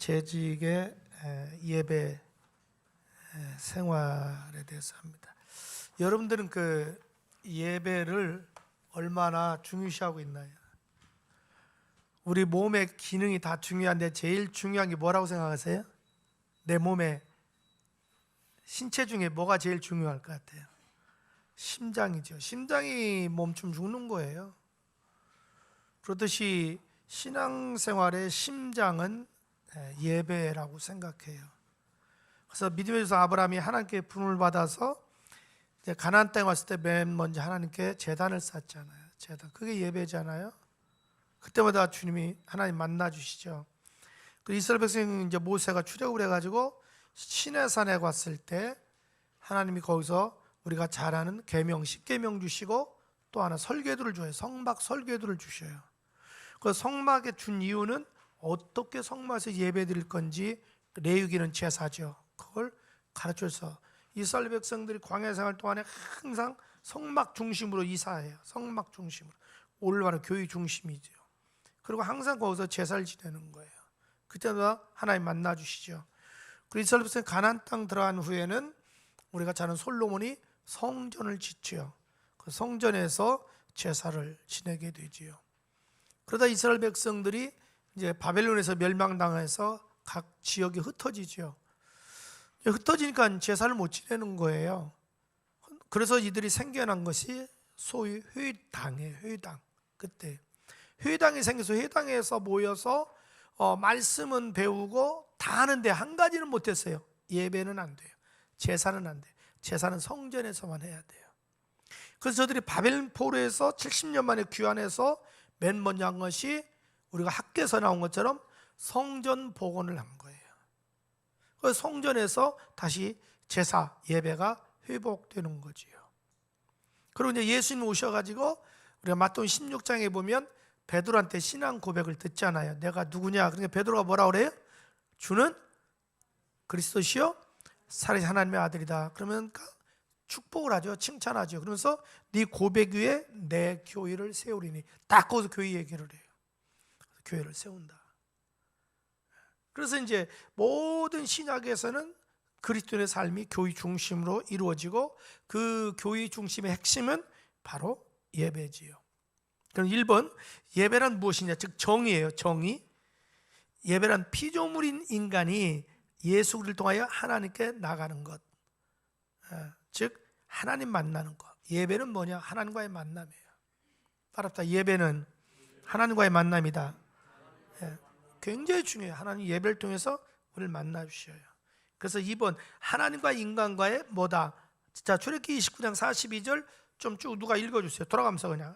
재직의 예배 생활에 대해서 합니다. 여러분들은 그 예배를 얼마나 중요시하고 있나요? 우리 몸의 기능이 다 중요한데 제일 중요한 게 뭐라고 생각하세요? 내 몸의 신체 중에 뭐가 제일 중요할 것 같아요? 심장이죠. 심장이 멈춤 죽는 거예요. 그렇듯이 신앙생활의 심장은 예배라고 생각해요. 그래서 믿음의 조상 아브라함이 하나님께 부름을 받아서 이제 가나안 땅에 왔을 때 맨 먼저 하나님께 제단을 쌓잖아요. 제단, 그게 예배잖아요. 그때마다 주님이 하나님 만나 주시죠. 그 이스라엘 백성이 이제 모세가 출애굽을 해가지고 시내산에 갔을 때 하나님이 거기서 우리가 잘 아는 계명 10계명 주시고 또 하나 설계도를 줘요. 성막 설계도를 주셔요. 그 성막에 준 이유는 어떻게 성막에서 예배 드릴 건지, 레위기는 제사죠. 그걸 가르쳐서 이스라엘 백성들이 광야 생활 동안에 항상 성막 중심으로 이사해요. 성막 중심으로. 올바른 교회 중심이죠. 그리고 항상 거기서 제사를 지내는 거예요. 그때마다 하나님 만나 주시죠. 그리고 이스라엘 백성이 가나안 땅 들어간 후에는 우리가 잘 아는 솔로몬이 성전을 짓죠. 그 성전에서 제사를 지내게 되지요. 그러다 이스라엘 백성들이 이제 바벨론에서 멸망당해서 각 지역이 흩어지죠. 흩어지니까 제사를 못 지내는 거예요. 그래서 이들이 생겨난 것이 소위 회당이에요. 회당. 그때 회당이 생겨서 회당에서 모여서 말씀은 배우고 다 하는데 한 가지는 못했어요. 예배는 안 돼요. 제사는 안 돼요. 제사는 성전에서만 해야 돼요. 그래서 저들이 바벨 포로에서 70년 만에 귀환해서 맨 먼저 한 것이 우리가 학교에서 나온 것처럼 성전 복원을 한 거예요. 그래서 성전에서 다시 제사, 예배가 회복되는 거지요. 그리고 이제 예수님 오셔가지고 우리가 마태복음 16장에 보면 베드로한테 신앙 고백을 듣잖아요. 내가 누구냐? 그러니까 베드로가 뭐라 그래요? 주는 그리스도시요 살아계신 하나님의 아들이다. 그러면 축복을 하죠. 칭찬하죠. 그러면서 네 고백 위에 내 교회를 세우리니, 딱 거기서 교회 얘기를 해요. 교회를 세운다. 그래서 이제 모든 신약에서는 그리스도인의 삶이 교회 중심으로 이루어지고 그 교회 중심의 핵심은 바로 예배지요. 그럼 1번, 예배란 무엇이냐? 즉 정의예요. 정의. 예배란 피조물인 인간이 예수 그리스도를 통하여 하나님께 나가는 것, 즉 하나님 만나는 것. 예배는 뭐냐? 하나님과의 만남이에요. 바랍다. 예배는 하나님과의 만남이다. 굉장히 중요해요. 하나님 예배를 통해서 우리를 만나 주셔요. 그래서 2번, 하나님과 인간과의 뭐다? 자, 출애굽기 29장 42절 좀 쭉 누가 읽어주세요. 돌아가면서 그냥.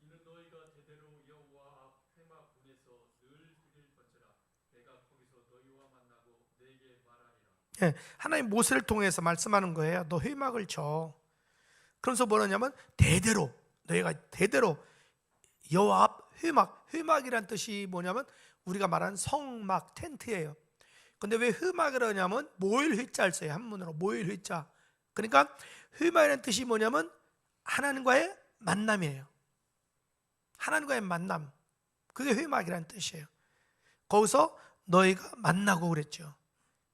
이는 너희가 대대로 여호와 앞 회막 문에서 늘 드릴 것이라. 내가 거기서 너희와 만나고 내게 말하리라. 하나님 모세를 통해서 말씀하는 거예요. 너 회막을 쳐. 그러면서 뭐라냐면 대대로, 너희가 대대로 여호와 앞 회막. 회막이란 뜻이 뭐냐면 우리가 말하는 성막, 텐트예요. 근데 왜 회막이라고 하냐면 모일 회자를 써요. 한문으로 모일 회자. 그러니까 회막이라는 뜻이 뭐냐면 하나님과의 만남이에요. 하나님과의 만남. 그게 회막이라는 뜻이에요. 거기서 너희가 만나고 그랬죠.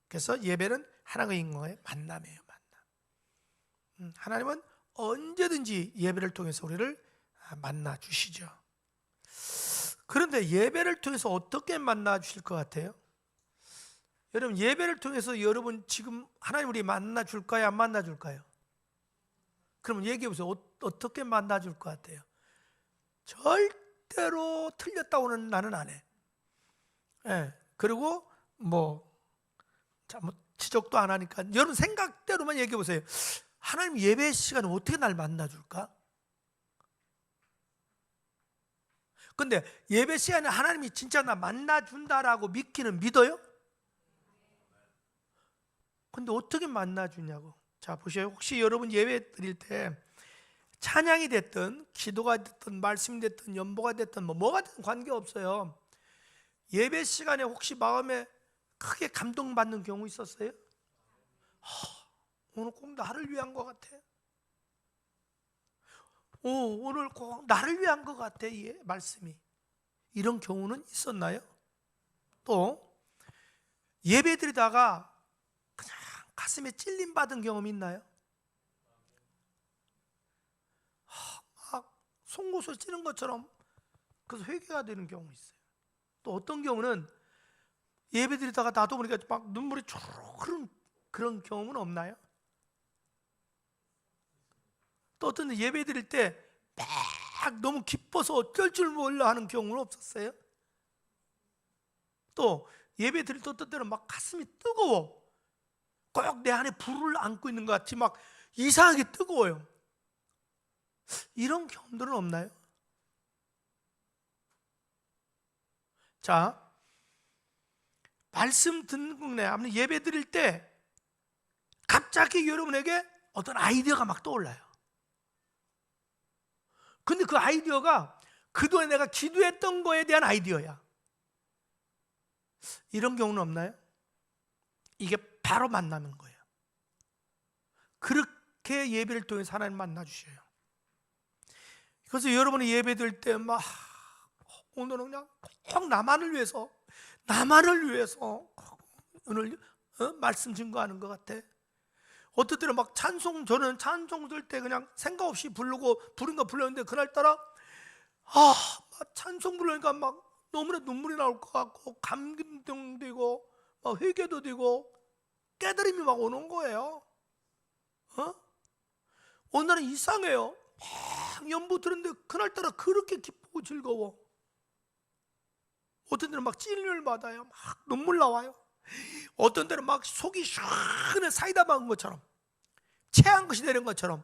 그래서 예배는 하나님과 인간과의 만남이에요. 만남. 하나님은 언제든지 예배를 통해서 우리를 만나 주시죠. 그런데 예배를 통해서 어떻게 만나 주실 것 같아요? 여러분, 예배를 통해서 여러분 지금 하나님 우리 만나 줄까요? 안 만나 줄까요? 그러면 얘기해 보세요. 어떻게 만나 줄 것 같아요? 절대로 틀렸다고는 나는 안 해. 그리고 지적도 안 하니까 여러분 생각대로만 얘기해 보세요. 하나님 예배 시간에 어떻게 날 만나 줄까? 근데 예배 시간에 하나님이 진짜 나 만나 준다라고 믿어요? 근데 어떻게 만나 주냐고. 자, 보세요. 혹시 여러분 예배 드릴 때 찬양이 됐든 기도가 됐든 말씀이 됐든 연보가 됐든 뭐가 됐든 관계없어요. 예배 시간에 혹시 마음에 크게 감동받는 경우 있었어요? 오늘 꼭 나를 위한 것 같아. 오늘 꼭 나를 위한 것 같아. 이 말씀이. 이런 경우는 있었나요? 또 예배 드리다가 그냥 가슴에 찔림 받은 경험이 있나요? 막 송곳을 찌는 것처럼 그래서 회개가 되는 경우 있어요. 또 어떤 경우는 예배 드리다가 나도 모르게 막 눈물이 쭉 흐르는 그런 경험은 없나요? 또 어떤 데 예배 드릴 때 막 너무 기뻐서 어쩔 줄 몰라 하는 경우는 없었어요? 또 예배 드릴 때 어떤 때는 막 가슴이 뜨거워, 꼭 내 안에 불을 안고 있는 것 같이 막 이상하게 뜨거워요. 이런 경험들은 없나요? 자, 말씀 듣는 국내 아무튼 예배 드릴 때 갑자기 여러분에게 어떤 아이디어가 막 떠올라요. 근데 그 아이디어가 그동안 내가 기도했던 거에 대한 아이디어야. 이런 경우는 없나요? 이게 바로 만나는 거예요. 그렇게 예배를 통해서 하나님 만나 주셔요. 그래서 여러분이 예배 드릴 때 막 오늘은 그냥 꼭 나만을 위해서 오늘 말씀 증거하는 것 같아. 어떨 때는 막 저는 찬송 들 때 그냥 생각 없이 부르고 부른 거 불렀는데 그날따라 막 찬송 부르니까 막 너무나 눈물이 나올 것 같고 감동되고 막 회개도 되고 깨달음이 막 오는 거예요. 오늘은 이상해요. 막 연부 들었는데 그날따라 그렇게 기쁘고 즐거워. 어떤 때는 막 찔림을 받아요. 막 눈물 나와요. 어떤 때는 막 속이 시원해 사이다 먹은 것처럼, 체한 것이 되는 것처럼,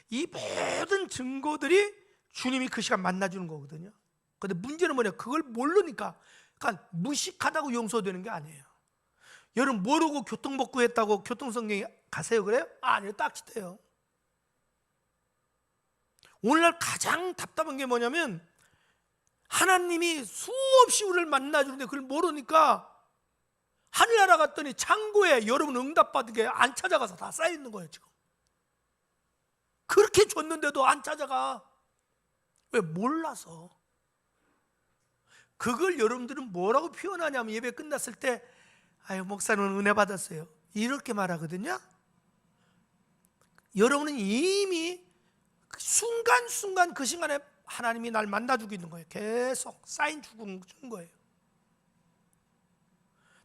이 모든 증거들이 주님이 그 시간 만나주는 거거든요. 근데 문제는 뭐냐, 그걸 모르니까, 그러니까 무식하다고 용서되는 게 아니에요. 여러분 모르고 교통법규 했다고 교통성경에 가세요 그래요? 아니요, 딱지대요. 오늘날 가장 답답한 게 뭐냐면 하나님이 수없이 우리를 만나주는데 그걸 모르니까 하늘나라 갔더니 창고에 여러분 응답받은 게 안 찾아가서 다 쌓여있는 거예요. 지금 그렇게 줬는데도 안 찾아가. 왜? 몰라서. 그걸 여러분들은 뭐라고 표현하냐면 예배 끝났을 때 아유 목사님은 은혜 받았어요 이렇게 말하거든요. 여러분은 이미 순간순간 그 시간에 하나님이 날 만나주고 있는 거예요. 계속 사인 주는 거예요.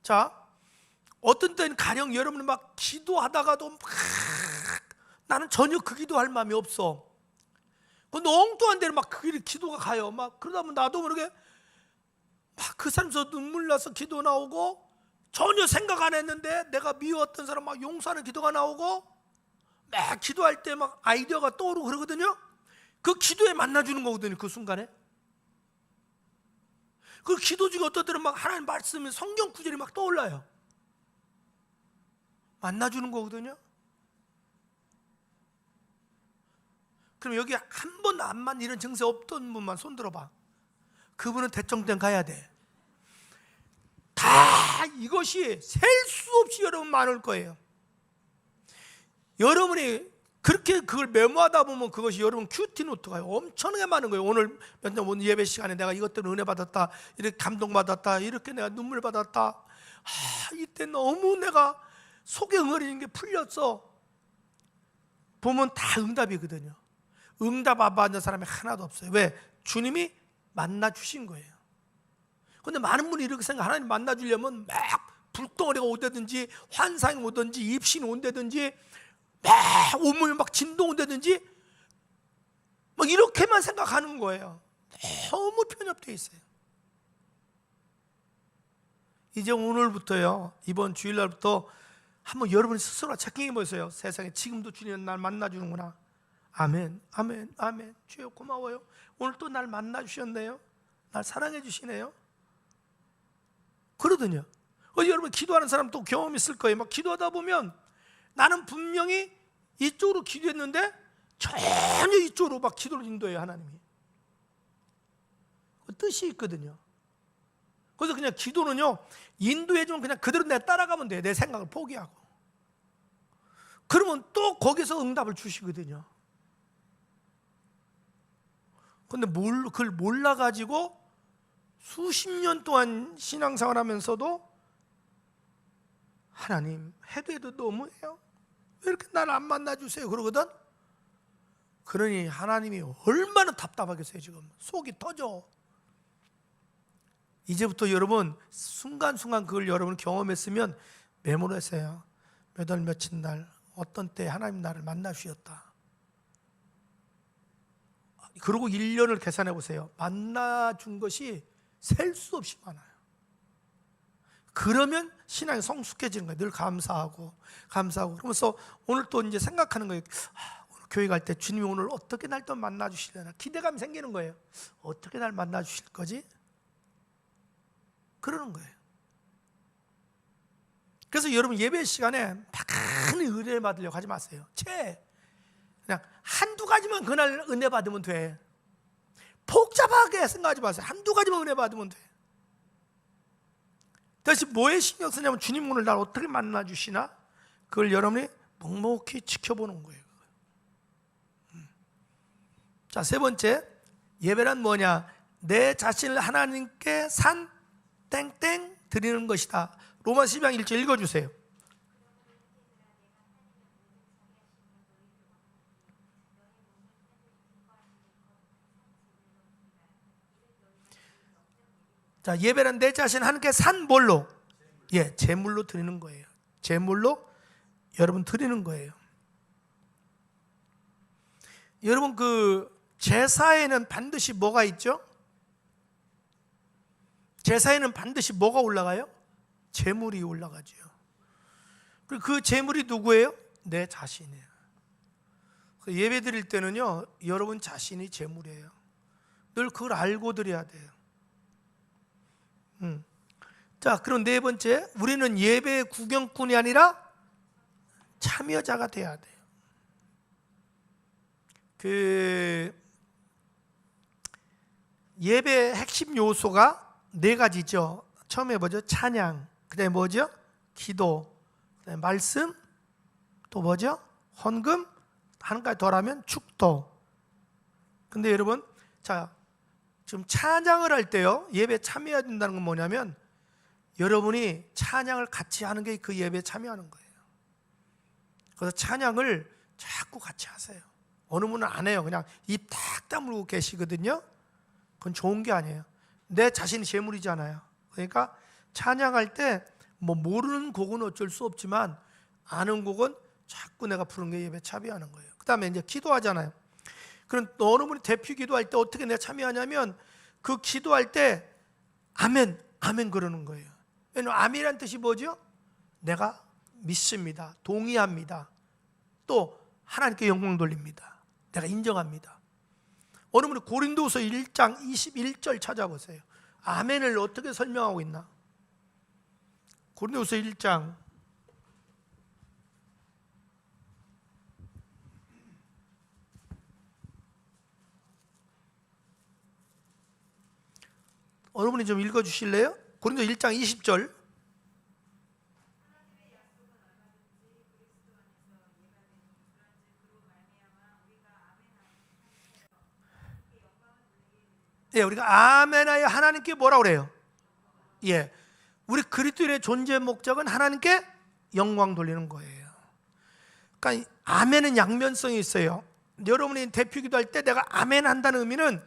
자, 어떤 때는 가령 여러분은 막 기도하다가도 막 나는 전혀 그 기도할 마음이 없어. 근데 엉뚱한 데로 막 그 기도가 가요. 막 그러다 보면 나도 모르게 막 그 사람에서 눈물 나서 기도 나오고 전혀 생각 안 했는데 내가 미웠던 사람 막 용서하는 기도가 나오고 막 기도할 때 막 아이디어가 떠오르고 그러거든요. 그 기도에 만나주는 거거든요. 그 순간에 그 기도 중에 어떤 때는 막 하나님 말씀이 성경 구절이 막 떠올라요. 만나주는 거거든요. 그럼 여기 한 번 암만 이런 증세 없던 분만 손 들어봐. 그분은 대청된 가야 돼. 다 이것이 셀 수 없이 여러분 많을 거예요. 여러분이 그렇게 그걸 메모하다 보면 그것이 여러분 큐티 노트가 엄청나게 많은 거예요. 오늘 예배 시간에 내가 이것 때문에 은혜 받았다, 이렇게 감동 받았다, 이렇게 내가 눈물 받았다. 이때 너무 내가 속에 응어리는 게 풀렸어. 보면 다 응답이거든요. 응답 안 받는 사람이 하나도 없어요. 왜? 주님이 만나 주신 거예요. 근데 많은 분이 이렇게 생각, 하나님 만나 주려면 막 불덩어리가 오다든지 환상이 오든지 입신이 온다든지 막 온몸이 막 진동 온다든지 막 이렇게만 생각하는 거예요. 너무 편협되어 있어요. 이제 오늘부터요, 이번 주일날부터 한번 여러분이 스스로 체킹해 보세요. 세상에 지금도 주님은 날 만나 주는구나. 아멘, 아멘, 아멘. 주여 고마워요. 오늘 또 날 만나 주셨네요. 날 사랑해 주시네요. 그러더니요. 여러분 기도하는 사람 또 경험 있을 거예요. 막 기도하다 보면 나는 분명히 이쪽으로 기도했는데 전혀 이쪽으로 막 기도를 인도해요. 하나님이 그 뜻이 있거든요. 그래서 그냥 기도는요, 인도해주면 그냥 그대로 내가 따라가면 돼요. 내 생각을 포기하고. 그러면 또 거기서 응답을 주시거든요. 근데 그걸 몰라가지고 수십 년 동안 신앙생활 하면서도 하나님 해도 너무해요. 왜 이렇게 나를 안 만나주세요 그러거든. 그러니 하나님이 얼마나 답답하겠어요. 지금 속이 터져. 이제부터 여러분 순간순간 그걸 여러분 경험했으면 메모하세요. 몇 월 며칠 날 어떤 때 하나님 나를 만나주셨다. 그리고 1년을 계산해 보세요. 만나준 것이 셀 수 없이 많아요. 그러면 신앙이 성숙해지는 거예요. 늘 감사하고 그러면서 오늘 또 이제 생각하는 거예요. 오늘 교회 갈 때 주님이 오늘 어떻게 날 또 만나 주시려나 기대감이 생기는 거예요. 어떻게 날 만나 주실 거지? 그러는 거예요. 그래서 여러분 예배 시간에 많은 은혜 받으려고 하지 마세요. 그냥 한두 가지만 그날 은혜 받으면 돼. 복잡하게 생각하지 마세요. 한두 가지만 은혜 받으면 돼. 대신 뭐에 신경 쓰냐면 주님 오늘 날 어떻게 만나 주시나? 그걸 여러분이 묵묵히 지켜보는 거예요. 자, 세 번째, 예배란 뭐냐? 내 자신을 하나님께 산 땡땡 드리는 것이다. 로마서 12장 1절 읽어주세요. 자, 예배는 내 자신 하나님께 산 뭘로? 제물로 드리는 거예요. 제물로 여러분 드리는 거예요. 여러분 그 제사에는 반드시 뭐가 있죠? 제사에는 반드시 뭐가 올라가요? 제물이 올라가죠. 그리고 그 제물이 누구예요? 내 자신이에요. 예배 드릴 때는요, 여러분 자신이 제물이에요. 늘 그걸 알고 드려야 돼요. 자, 그럼 네 번째, 우리는 예배 구경꾼이 아니라 참여자가 돼야 돼요. 그 예배의 핵심 요소가 네 가지죠. 처음에 뭐죠? 찬양. 그다음에 뭐죠? 기도. 그다음에 말씀. 또 뭐죠? 헌금. 한 가지 더하면 축도. 근데 여러분, 자, 지금 찬양을 할 때요, 예배에 참여해야 된다는 건 뭐냐면 여러분이 찬양을 같이 하는 게 그 예배에 참여하는 거예요. 그래서 찬양을 자꾸 같이 하세요. 어느 분은 안 해요. 그냥 입 탁 다물고 계시거든요. 그건 좋은 게 아니에요. 내 자신이 제물이잖아요. 그러니까 찬양할 때 뭐 모르는 곡은 어쩔 수 없지만 아는 곡은 자꾸 내가 부른 게 예배에 참여하는 거예요. 그 다음에 이제 기도하잖아요. 그럼 어느 분이 대표 기도할 때 어떻게 내가 참여하냐면 그 기도할 때 아멘, 아멘 그러는 거예요. 왜냐면 아멘이란 뜻이 뭐죠? 내가 믿습니다. 동의합니다. 또 하나님께 영광 돌립니다. 내가 인정합니다. 어느 분이 고린도후서 1장 21절 찾아보세요. 아멘을 어떻게 설명하고 있나? 고린도후서 1장 어느 분이 좀 읽어주실래요? 고린도 1장 20절. 우리가 아멘하여 하나님께 뭐라고 그래요? 우리 그리스도인의 존재 목적은 하나님께 영광 돌리는 거예요. 그러니까 아멘은 양면성이 있어요. 여러분이 대표 기도할 때 내가 아멘 한다는 의미는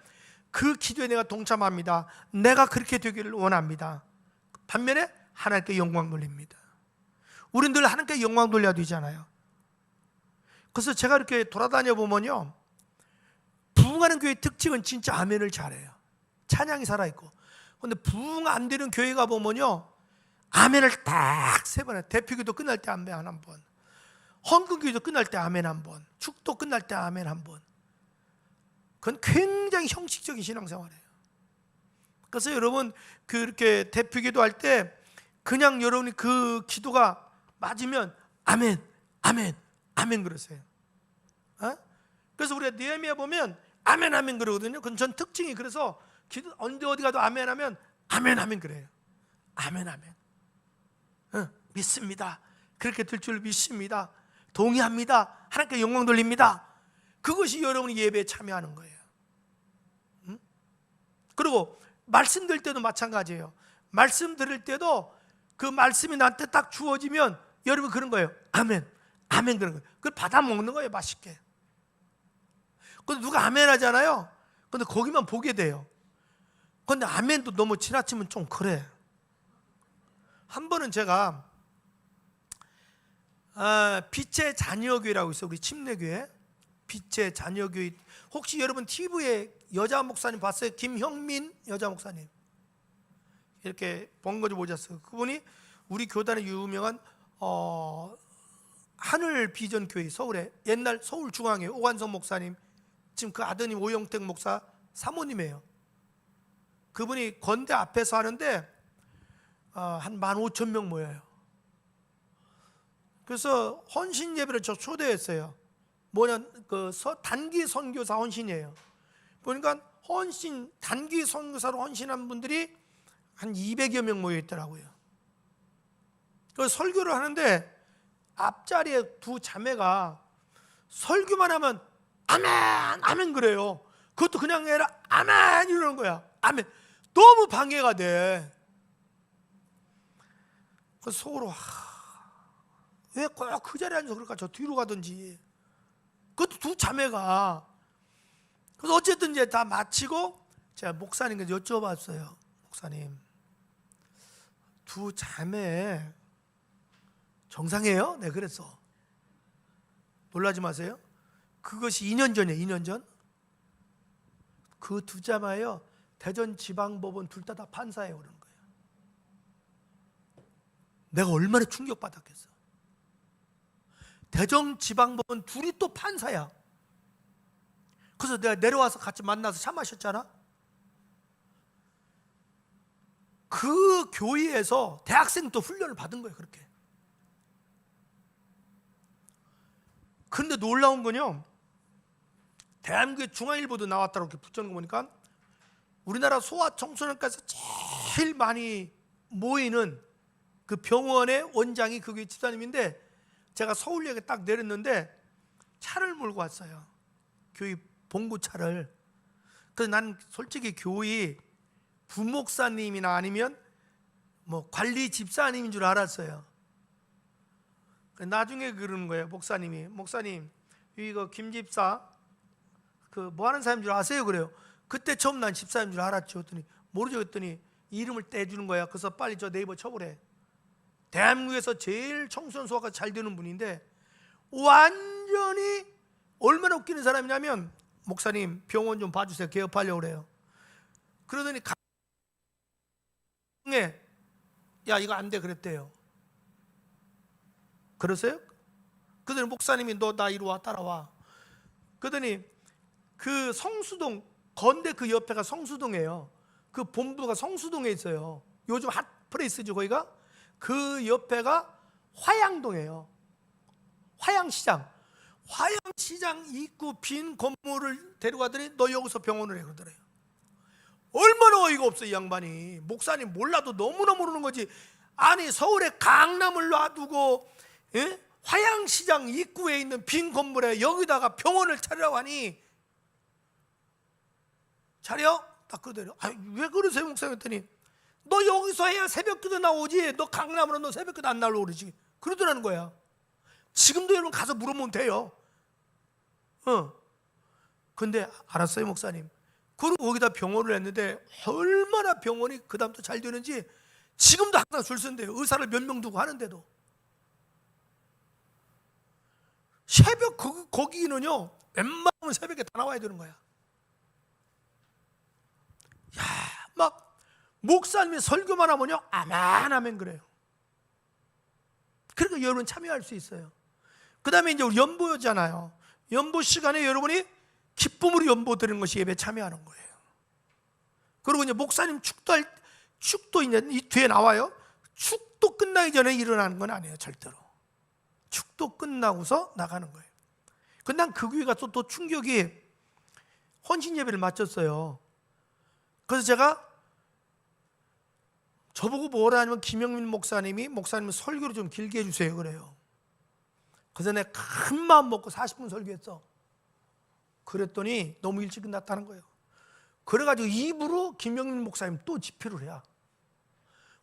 그 기도에 내가 동참합니다. 내가 그렇게 되기를 원합니다. 반면에 하나님께 영광 돌립니다. 우린 늘 하나님께 영광 돌려야 되잖아요. 그래서 제가 이렇게 돌아다녀 보면요, 부흥하는 교회의 특징은 진짜 아멘을 잘해요. 찬양이 살아있고. 그런데 부흥 안 되는 교회 가 보면요, 아멘을 딱 세 번 해요. 대표기도 끝날 때 아멘 한 번, 헌금기도 끝날 때 아멘 한 번, 축도 끝날 때 아멘 한 번. 그건 굉장히 형식적인 신앙생활이에요. 그래서 여러분 그렇게 대표기도 할 때 그냥 여러분이 그 기도가 맞으면 아멘, 아멘, 아멘 그러세요. 그래서 우리가 느헤미야 보면 아멘, 아멘 그러거든요. 그건 전 특징이 그래서 기도 언제 어디 가도 아멘 하면 아멘, 아멘 그래요. 아멘, 아멘. 믿습니다. 그렇게 될 줄 믿습니다. 동의합니다. 하나님께 영광 돌립니다. 그것이 여러분이 예배에 참여하는 거예요. 그리고 말씀 들을 때도 마찬가지예요. 말씀 들을 때도 그 말씀이 나한테 딱 주어지면 여러분 그런 거예요. 아멘, 아멘 그런 거예요. 그걸 받아 먹는 거예요, 맛있게. 근데 누가 아멘 하잖아요. 근데 거기만 보게 돼요. 근데 아멘도 너무 지나치면 좀 그래. 한 번은 제가 빛의 자녀교회라고 있어요. 우리 침례교회 빛의 자녀교회. 혹시 여러분 TV에 여자 목사님 봤어요? 김형민 여자 목사님 이렇게 번거지 보셨어요. 그분이 우리 교단의 유명한 하늘 비전 교회, 서울에 옛날 서울 중앙에 오관성 목사님, 지금 그 아드님 오영택 목사 사모님이에요. 그분이 건대 앞에서 하는데 한 15,000명 모여요. 그래서 헌신 예배를 저 초대했어요. 뭐냐, 단기 선교사 헌신이에요. 보니까 단기 선교사로 헌신한 분들이 한 200여 명 모여 있더라고요. 그 설교를 하는데 앞자리에 두 자매가 설교만 하면 아멘, 아멘 그래요. 그것도 그냥 해라 아멘 이러는 거야. 아멘. 너무 방해가 돼. 그래서 속으로 왜 꼭 그 자리에 앉아서 그럴까? 저 뒤로 가든지. 그것도 두 자매가. 그래서 어쨌든 이제 다 마치고 제가 목사님께 여쭤봤어요. 목사님, 두 자매 정상이에요? 네, 그랬어. 놀라지 마세요. 그것이 2년 전이에요. 2년 전. 그 두 자매요, 대전지방법원 둘 다 판사예요. 그러는 거예요. 내가 얼마나 충격받았겠어. 대전지방법원 둘이 또 판사야. 그래서 내가 내려와서 같이 만나서 차 마셨잖아. 그 교회에서 대학생 또 훈련을 받은 거예요. 그렇게. 근데 놀라운 건요, 대한민국의 중앙일보도 나왔다고 이렇게 붙여놓은 거 보니까 우리나라 소아청소년과에서 제일 많이 모이는 그 병원의 원장이 그 교회 집사님인데, 제가 서울역에 딱 내렸는데 차를 몰고 왔어요. 교회 봉구차를. 그래서 난 솔직히 교회 부목사님이나 아니면 뭐 관리 집사님인 줄 알았어요. 나중에 그러는 거예요. 목사님 이거 김 집사 그 뭐 하는 사람인 줄 아세요? 그래요. 그때 처음 난 집사인 줄 알았죠. 그랬더니 모르죠. 그랬더니 이름을 떼주는 거야. 그래서 빨리 저 네이버 쳐보래. 대한민국에서 제일 청소년 소아가 잘 되는 분인데, 완전히 얼마나 웃기는 사람이냐면, 목사님 병원 좀 봐주세요. 개업하려고 그래요. 그러더니 야 이거 안 돼 그랬대요. 그러세요? 그러더니 목사님이 너 나 이리 와, 따라와. 그러더니 그 성수동, 건대 그 옆에가 성수동이에요. 그 본부가 성수동에 있어요. 요즘 핫플레이스죠 거기가. 그 옆에가 화양동이에요. 화양시장. 화양시장 입구 빈 건물을 데려가더니 너 여기서 병원을 해 그러더래요. 얼마나 어이가 없어 이 양반이. 목사님 몰라도 너무나 모르는 거지. 아니 서울에 강남을 놔두고 화양시장 입구에 있는 빈 건물에 여기다가 병원을 차리라고 하니, 차려? 딱 그러더래요. 왜 그러세요 목사님? 했더니 너 여기서 해야 새벽기도 나오지, 너 강남으로 너 새벽기도 안 나오려고 그러지. 그러더라는 거야. 지금도 여러분 가서 물어보면 돼요. 근데 알았어요 목사님. 그리고 거기다 병원을 했는데 얼마나 병원이 그 다음부터 잘 되는지 지금도 항상 줄 선대요. 의사를 몇 명 두고 하는데도. 새벽 거기는요 웬만하면 새벽에 다 나와야 되는 거야. 야, 막 목사님이 설교만 하면요 아멘 그래요. 그러니까 여러분 참여할 수 있어요. 그 다음에 이제 우리 연보잖아요. 연보 시간에 여러분이 기쁨으로 연보 드리는 것이 예배 참여하는 거예요. 그리고 이제 목사님 축도 이제 이 뒤에 나와요. 축도 끝나기 전에 일어나는 건 아니에요 절대로. 축도 끝나고서 나가는 거예요. 근데 난 그 교회가 또 충격이, 헌신 예배를 마쳤어요. 그래서 제가 저보고 뭐라 하냐면 김영민 목사님 설교를 좀 길게 해주세요 그래요. 그래서 내가 큰 마음 먹고 40분 설교했어. 그랬더니 너무 일찍 끝났다는 거예요. 그래가지고 입으로 김영민 목사님 또 집회를 해야.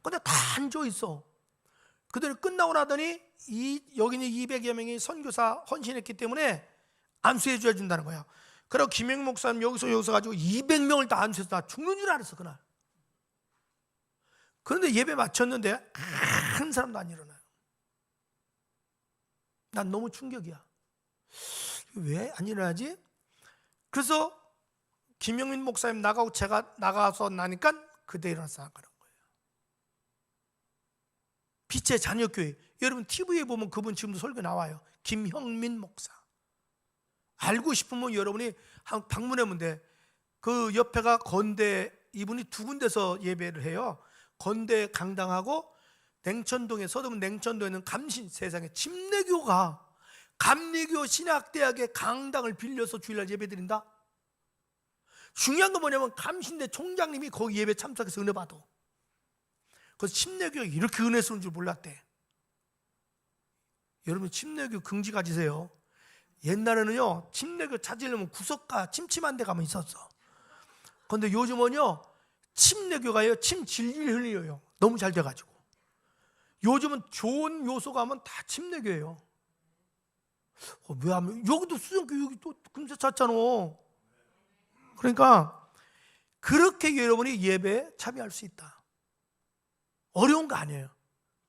근데 다 앉아 있어. 그들이 끝나고 나더니 여기 있는 200여 명이 선교사 헌신했기 때문에 안수해 줘야 준다는 거야. 그리고 김영 목사님 여기서 가지고 200명을 다 안수해서 나 죽는 줄 알았어 그날. 그런데 예배 마쳤는데 한 사람도 안 일어나요. 난 너무 충격이야. 왜 안 일어나지? 그래서 김영민 목사님 나가고 제가 나가서 나니까 그때 일어나서 나가는 거예요. 빛의 자녀교회. 여러분 TV에 보면 그분 지금도 설교 나와요. 김형민 목사. 알고 싶으면 여러분이 한 방문하면 돼. 그 옆에가 건대, 이분이 두 군데서 예배를 해요. 건대 강당하고 냉천동에, 서대문 냉천동에는 감신, 세상에 침례교가 감리교 신학대학의 강당을 빌려서 주일날 예배드린다. 중요한 건 뭐냐면 감신대 총장님이 거기 예배 참석해서 은혜 받아. 그래서 침례교가 이렇게 은혜 쓰는 줄 몰랐대. 여러분 침례교 긍지 가지세요. 옛날에는요 침례교 찾으려면 구석가 침침한 데 가면 있었어. 그런데 요즘은요 침례교가요 침 질질 흘려요. 너무 잘 돼가지고. 요즘은 좋은 요소 가면 다 침례교예요. 왜 하면 여기도 수정교, 여기 또 금세 찾잖아. 그러니까 그렇게 여러분이 예배에 참여할 수 있다. 어려운 거 아니에요.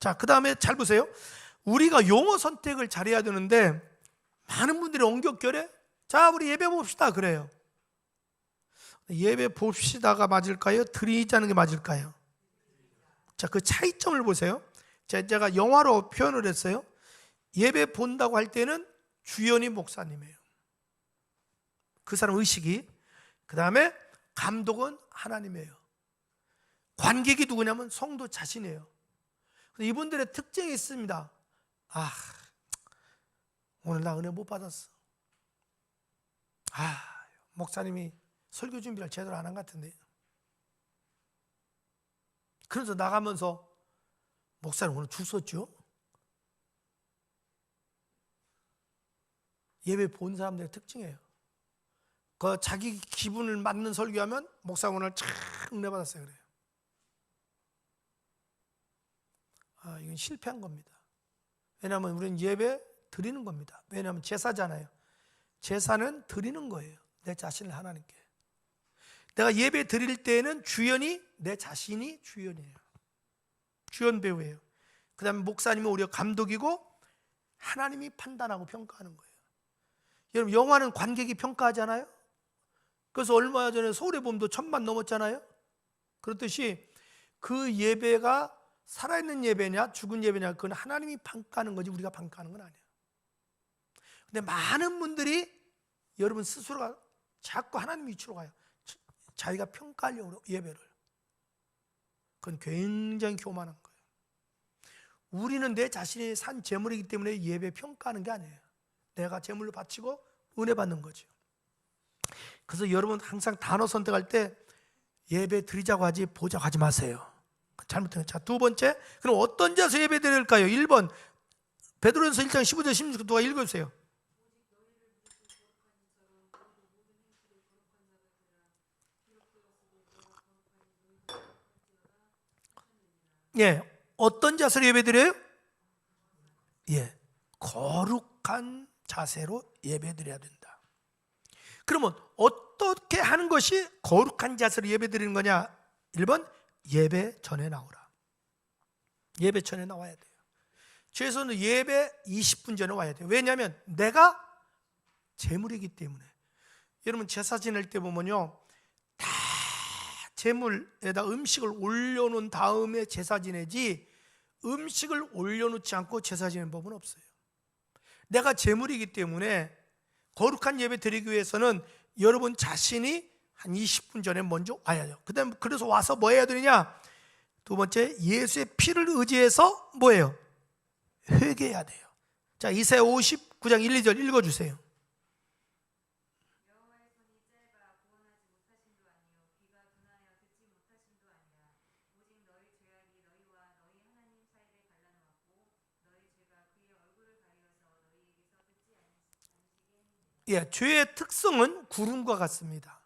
자, 그 다음에 잘 보세요. 우리가 용어 선택을 잘해야 되는데 많은 분들이 엉겹결에 자 우리 예배 봅시다 그래요. 예배 봅시다가 맞을까요? 드리자는 게 맞을까요? 자, 그 차이점을 보세요. 제가 영화로 표현을 했어요. 예배 본다고 할 때는 주연이 목사님이에요. 그 사람 의식이. 그 다음에 감독은 하나님이에요. 관객이 누구냐면 성도 자신이에요. 이분들의 특징이 있습니다. 아, 오늘 나 은혜 못 받았어. 아, 목사님이 설교 준비를 제대로 안 한 것 같은데. 그래서 나가면서 목사님 오늘 죽었죠? 예배 본 사람들의 특징이에요. 그 자기 기분을 맞는 설교하면 목사님 오늘 참 은혜 받았어요 그래요. 아, 이건 실패한 겁니다. 왜냐하면 우리는 예배 드리는 겁니다. 왜냐하면 제사잖아요. 제사는 드리는 거예요. 내 자신을 하나님께. 내가 예배 드릴 때에는 주연이 내 자신이 주연이에요. 주연 배우예요. 그 다음에 목사님은 우리가 감독이고 하나님이 판단하고 평가하는 거예요. 여러분 영화는 관객이 평가하잖아요. 그래서 얼마 전에 서울의 봄도 1000만 넘었잖아요. 그렇듯이 그 예배가 살아있는 예배냐 죽은 예배냐 그건 하나님이 평가하는 거지 우리가 평가하는 건 아니에요. 근데 많은 분들이 여러분 스스로가 자꾸 하나님 위치로 가요. 자기가 평가하려고 예배를. 그건 굉장히 교만한 거예요. 우리는 내 자신이 산 재물이기 때문에 예배 평가하는 게 아니에요. 내가 재물로 바치고 은혜 받는 거죠. 그래서 여러분 항상 단어 선택할 때 예배 드리자고 하지 보자고 하지 마세요. 잘못된. 자, 두 번째, 그럼 어떤 자세 예배 드릴까요? 1번 베드로전서 1장 15절 16절 누가 읽어주세요. 예, 어떤 자세로 예배 드려요? 예, 거룩한 자세로 예배 드려야 된다. 그러면 어떻게 하는 것이 거룩한 자세로 예배 드리는 거냐? 1번 예배 전에 나오라. 예배 전에 나와야 돼요. 최소한 예배 20분 전에 와야 돼요. 왜냐하면 내가 제물이기 때문에. 여러분 제사 지낼 때 보면요 다 제물에다 음식을 올려놓은 다음에 제사 지내지 음식을 올려놓지 않고 제사 지내는 법은 없어요. 내가 제물이기 때문에 거룩한 예배 드리기 위해서는 여러분 자신이 한 20분 전에 먼저 와야 돼요. 그다음 그래서 와서 뭐 해야 되느냐? 두 번째, 예수의 피를 의지해서 뭐예요? 회개해야 돼요. 자, 이사야 59장 1, 2절 읽어주세요. 예, 죄의 특성은 구름과 같습니다.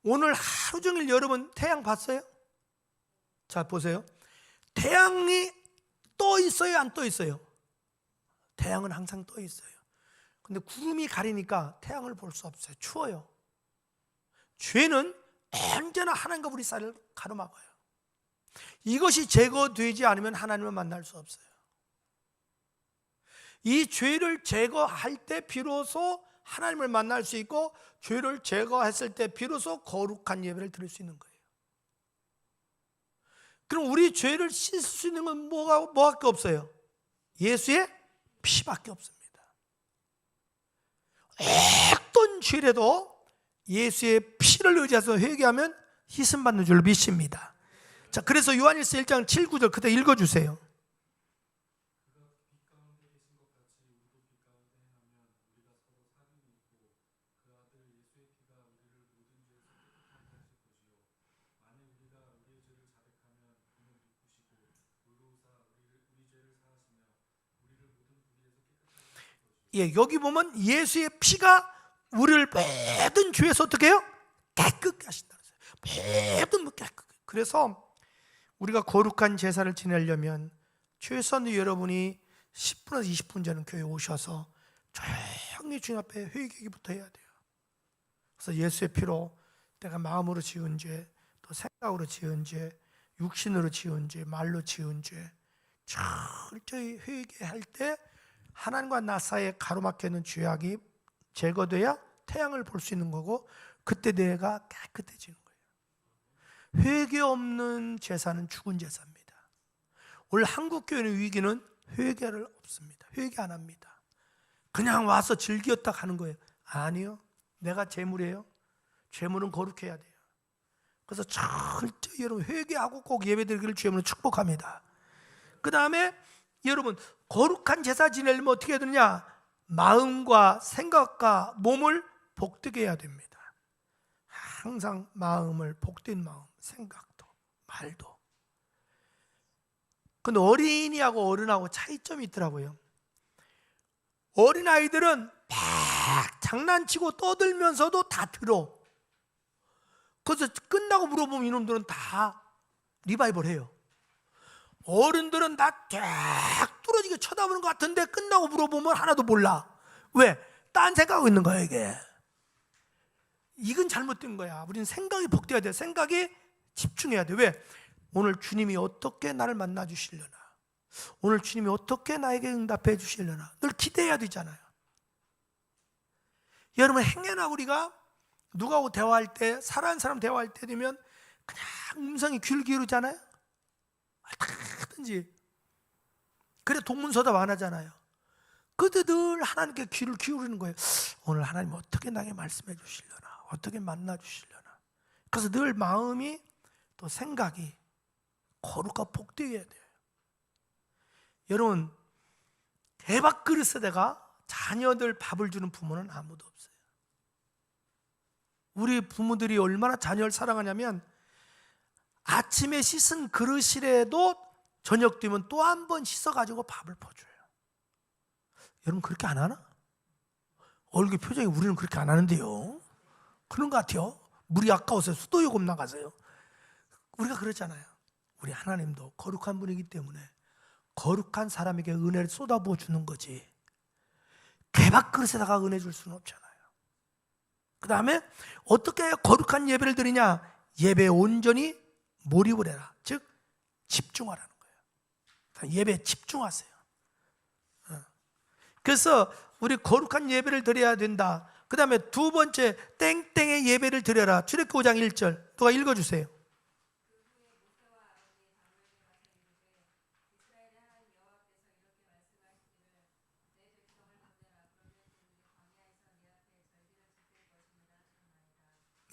오늘 하루 종일 여러분 태양 봤어요? 자, 보세요. 태양이 떠 있어요, 안 떠 있어요? 태양은 항상 떠 있어요. 근데 구름이 가리니까 태양을 볼 수 없어요. 추워요. 죄는 언제나 하나님과 우리 사이를 가로막아요. 이것이 제거되지 않으면 하나님을 만날 수 없어요. 이 죄를 제거할 때 비로소 하나님을 만날 수 있고, 죄를 제거했을 때 비로소 거룩한 예배를 드릴 수 있는 거예요. 그럼 우리 죄를 씻을 수 있는 건 뭐밖에 없어요? 예수의 피밖에 없습니다. 어떤 죄라도 예수의 피를 의지해서 회개하면 희생 받는 줄 믿습니다. 자, 그래서 요한일서 1장 7, 9절 그때 읽어주세요. 예, 여기 보면 예수의 피가 우리를 모든 죄에서 어떻게 해요? 깨끗게 하신다. 모든 깨끗. 그래서 우리가 거룩한 제사를 지내려면 최소한 여러분이 10분에서 20분 전에 교회에 오셔서 조용히 주님 앞에 회개기부터 해야 돼요. 그래서 예수의 피로 내가 마음으로 지은 죄, 또 생각으로 지은 죄, 육신으로 지은 죄, 말로 지은 죄 철저히 회개할 때 하나님과 나 사이에 가로막혀 있는 죄악이 제거돼야 태양을 볼 수 있는 거고, 그때 내가 깨끗해지는 거예요. 회개 없는 제사는 죽은 제사입니다. 오늘 한국교회의 위기는 회개를 없습니다. 회개 안 합니다. 그냥 와서 즐겼다 가는 거예요. 아니요, 내가 재물이에요. 재물은 거룩해야 돼요. 그래서 철저히 여러분 회개하고 꼭 예배드리기를 주님으로 축복합니다. 그 다음에 여러분 거룩한 제사 지내려면 어떻게 해야 되느냐? 마음과 생각과 몸을 복되게 해야 됩니다. 항상 마음을 복된 마음, 생각도 말도. 근데 어린이하고 어른하고 차이점이 있더라고요. 어린아이들은 막 장난치고 떠들면서도 다 들어. 그래서 끝나고 물어보면 이놈들은 다 리바이벌 해요. 어른들은 나 쫙 뚫어지게 쳐다보는 것 같은데 끝나고 물어보면 하나도 몰라. 왜? 딴 생각하고 있는 거야 이게. 이건 잘못된 거야. 우리는 생각이 복돼야 돼. 생각에 집중해야 돼. 왜? 오늘 주님이 어떻게 나를 만나 주시려나, 오늘 주님이 어떻게 나에게 응답해 주시려나 늘 기대해야 되잖아요. 여러분 행여나 우리가 누구하고 대화할 때, 사랑하는 사람 대화할 때 되면 그냥 음성이 귀를 기울이잖아요. 어떻게든지. 그래 동문서답 안 하잖아요. 그때 늘 하나님께 귀를 기울이는 거예요. 오늘 하나님 어떻게 나에게 말씀해 주시려나, 어떻게 만나 주시려나. 그래서 늘 마음이 또 생각이 거룩하고 복되어야 돼요. 여러분 대박 그릇에다가 자녀들 밥을 주는 부모는 아무도 없어요. 우리 부모들이 얼마나 자녀를 사랑하냐면 아침에 씻은 그릇이라도 저녁 되면 또 한 번 씻어가지고 밥을 퍼줘요. 여러분 그렇게 안 하나? 얼굴 표정이 우리는 그렇게 안 하는데요. 그런 것 같아요. 물이 아까워서 수도 요금 나가세요. 우리가 그러잖아요. 우리 하나님도 거룩한 분이기 때문에 거룩한 사람에게 은혜를 쏟아부어 주는 거지, 개밥 그릇에다가 은혜 줄 수는 없잖아요. 그 다음에 어떻게 거룩한 예배를 드리냐? 예배에 온전히 몰입을 해라. 즉 집중하라는 거예요. 예배에 집중하세요. 그래서 우리 거룩한 예배를 드려야 된다. 그 다음에 두 번째, 땡땡의 예배를 드려라. 출애굽기 5장 1절 누가 읽어주세요.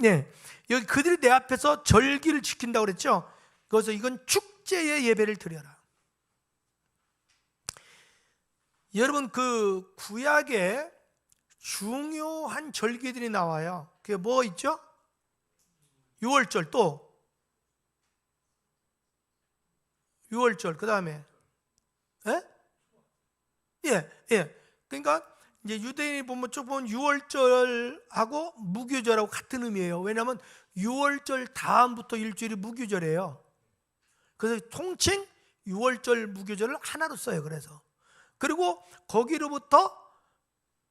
네, 여기 그들이 내 앞에서 절기를 지킨다고 그랬죠. 그래서 이건 축제의 예배를 드려라. 여러분 그 구약에 중요한 절기들이 나와요. 그게 뭐 있죠? 유월절, 또 유월절, 그 다음에 예. 그러니까 이제 유대인이 보면 쭉 보면 유월절하고 무교절하고 같은 의미예요. 왜냐하면 유월절 다음부터 일주일이 무교절이에요. 그래서 통칭 유월절 무교절을 하나로 써요. 그래서 그리고 거기로부터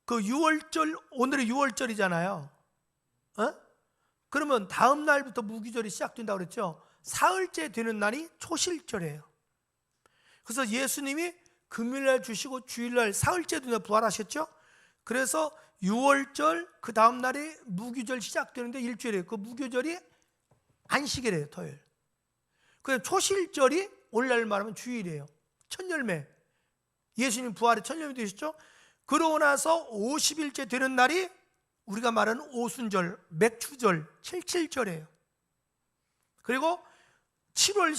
그 유월절, 오늘이 유월절이잖아요. 그러면 다음 날부터 무교절이 시작된다고 그랬죠. 사흘째 되는 날이 초실절이에요. 그래서 예수님이 금요일날 주시고 주일날 사흘째 되는 날 부활하셨죠. 그래서 유월절 그 다음 날이 무교절 시작되는데 일주일이에요. 그 무교절이 안식일이에요. 토요일. 그다음 초실절이 오늘날 말하면 주일이에요. 첫열매, 예수님 부활의 첫열매 되셨죠. 그러고 나서 50일째 되는 날이 우리가 말하는 오순절, 맥추절, 칠칠절이에요. 그리고 7월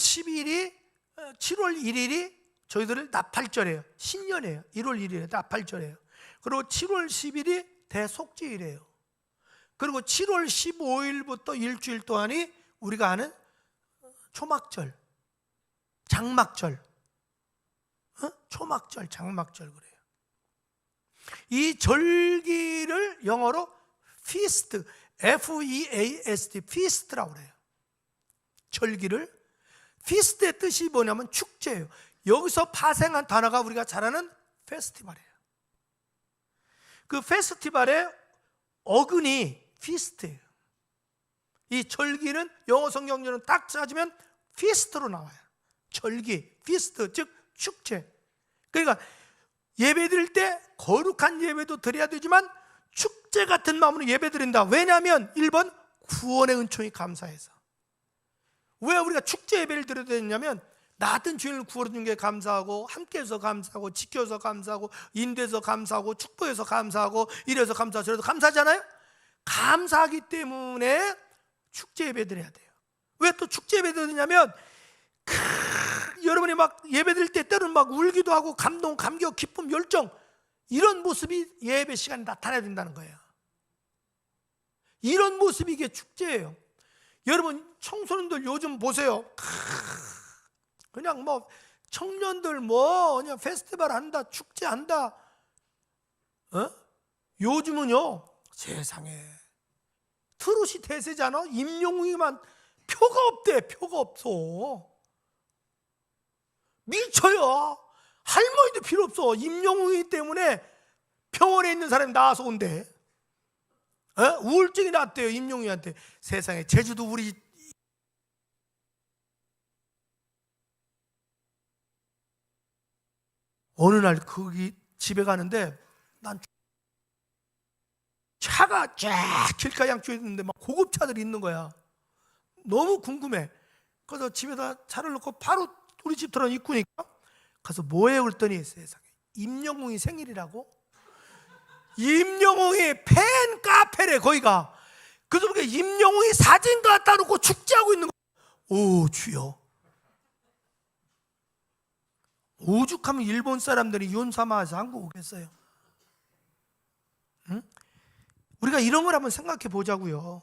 1일이 저희들은 나팔절이에요. 신년이에요. 1월 1일에 나팔절이에요. 그리고 7월 10일이 대속죄일이에요. 그리고 7월 15일부터 일주일 동안이 우리가 아는 초막절, 장막절, 초막절, 장막절 그래요. 이 절기를 영어로 feast, F-E-A-S-T, feast라고 그래요. 절기를. feast의 뜻이 뭐냐면 축제예요. 여기서 파생한 단어가 우리가 잘 아는 페스티벌이에요. 그 페스티벌의 어근이 feast예요. 이 절기는 영어 성경에는 딱 찾으면 feast로 나와요. 절기, feast, 즉 축제. 그러니까 예배 드릴 때 거룩한 예배도 드려야 되지만 축제 같은 마음으로 예배 드린다. 왜냐하면 1번 구원의 은총이 감사해서. 왜 우리가 축제 예배를 드려야 되냐면 나 같은 죄인을 구원해준 게 감사하고, 함께해서 감사하고, 지켜서 감사하고, 인도해서 감사하고, 축복해서 감사하고, 이래서 감사하고 저래서 감사하잖아요. 감사하기 때문에 축제 예배 드려야 돼요. 왜 또 축제 예배 드리냐면 여러분이 막 예배 드릴 때 때로는 막 울기도 하고 감동, 감격, 기쁨, 열정, 이런 모습이 예배 시간에 나타나야 된다는 거예요. 이런 모습이 이게 축제예요. 여러분 청소년들 요즘 보세요. 그냥 뭐 청년들 뭐 그냥 페스티벌 한다, 축제 한다. 요즘은요 세상에 트롯이 대세잖아. 임영웅이만 표가 없대. 표가 없어. 미쳐요. 할머니도 필요 없어. 임영웅이 때문에 병원에 있는 사람이 나와서 온대. 우울증이 났대요. 임영웅이한테. 세상에 제주도 우리 어느 날 거기 집에 가는데 난 차가 쫙 길가 양쪽에 있는데 막 고급차들이 있는 거야. 너무 궁금해. 그래서 집에다 차를 놓고 바로 우리 집 들어온 입구니까 가서 뭐해 그랬더니 세상에 임영웅이 생일이라고? 임영웅이 팬 카페래 거기가. 그래서 그게 임영웅이 사진 갖다 놓고 축제하고 있는 거. 오 주여. 오죽하면 일본 사람들이 윤사마에서 한국 오겠어요. 응? 우리가 이런 걸 한번 생각해 보자고요.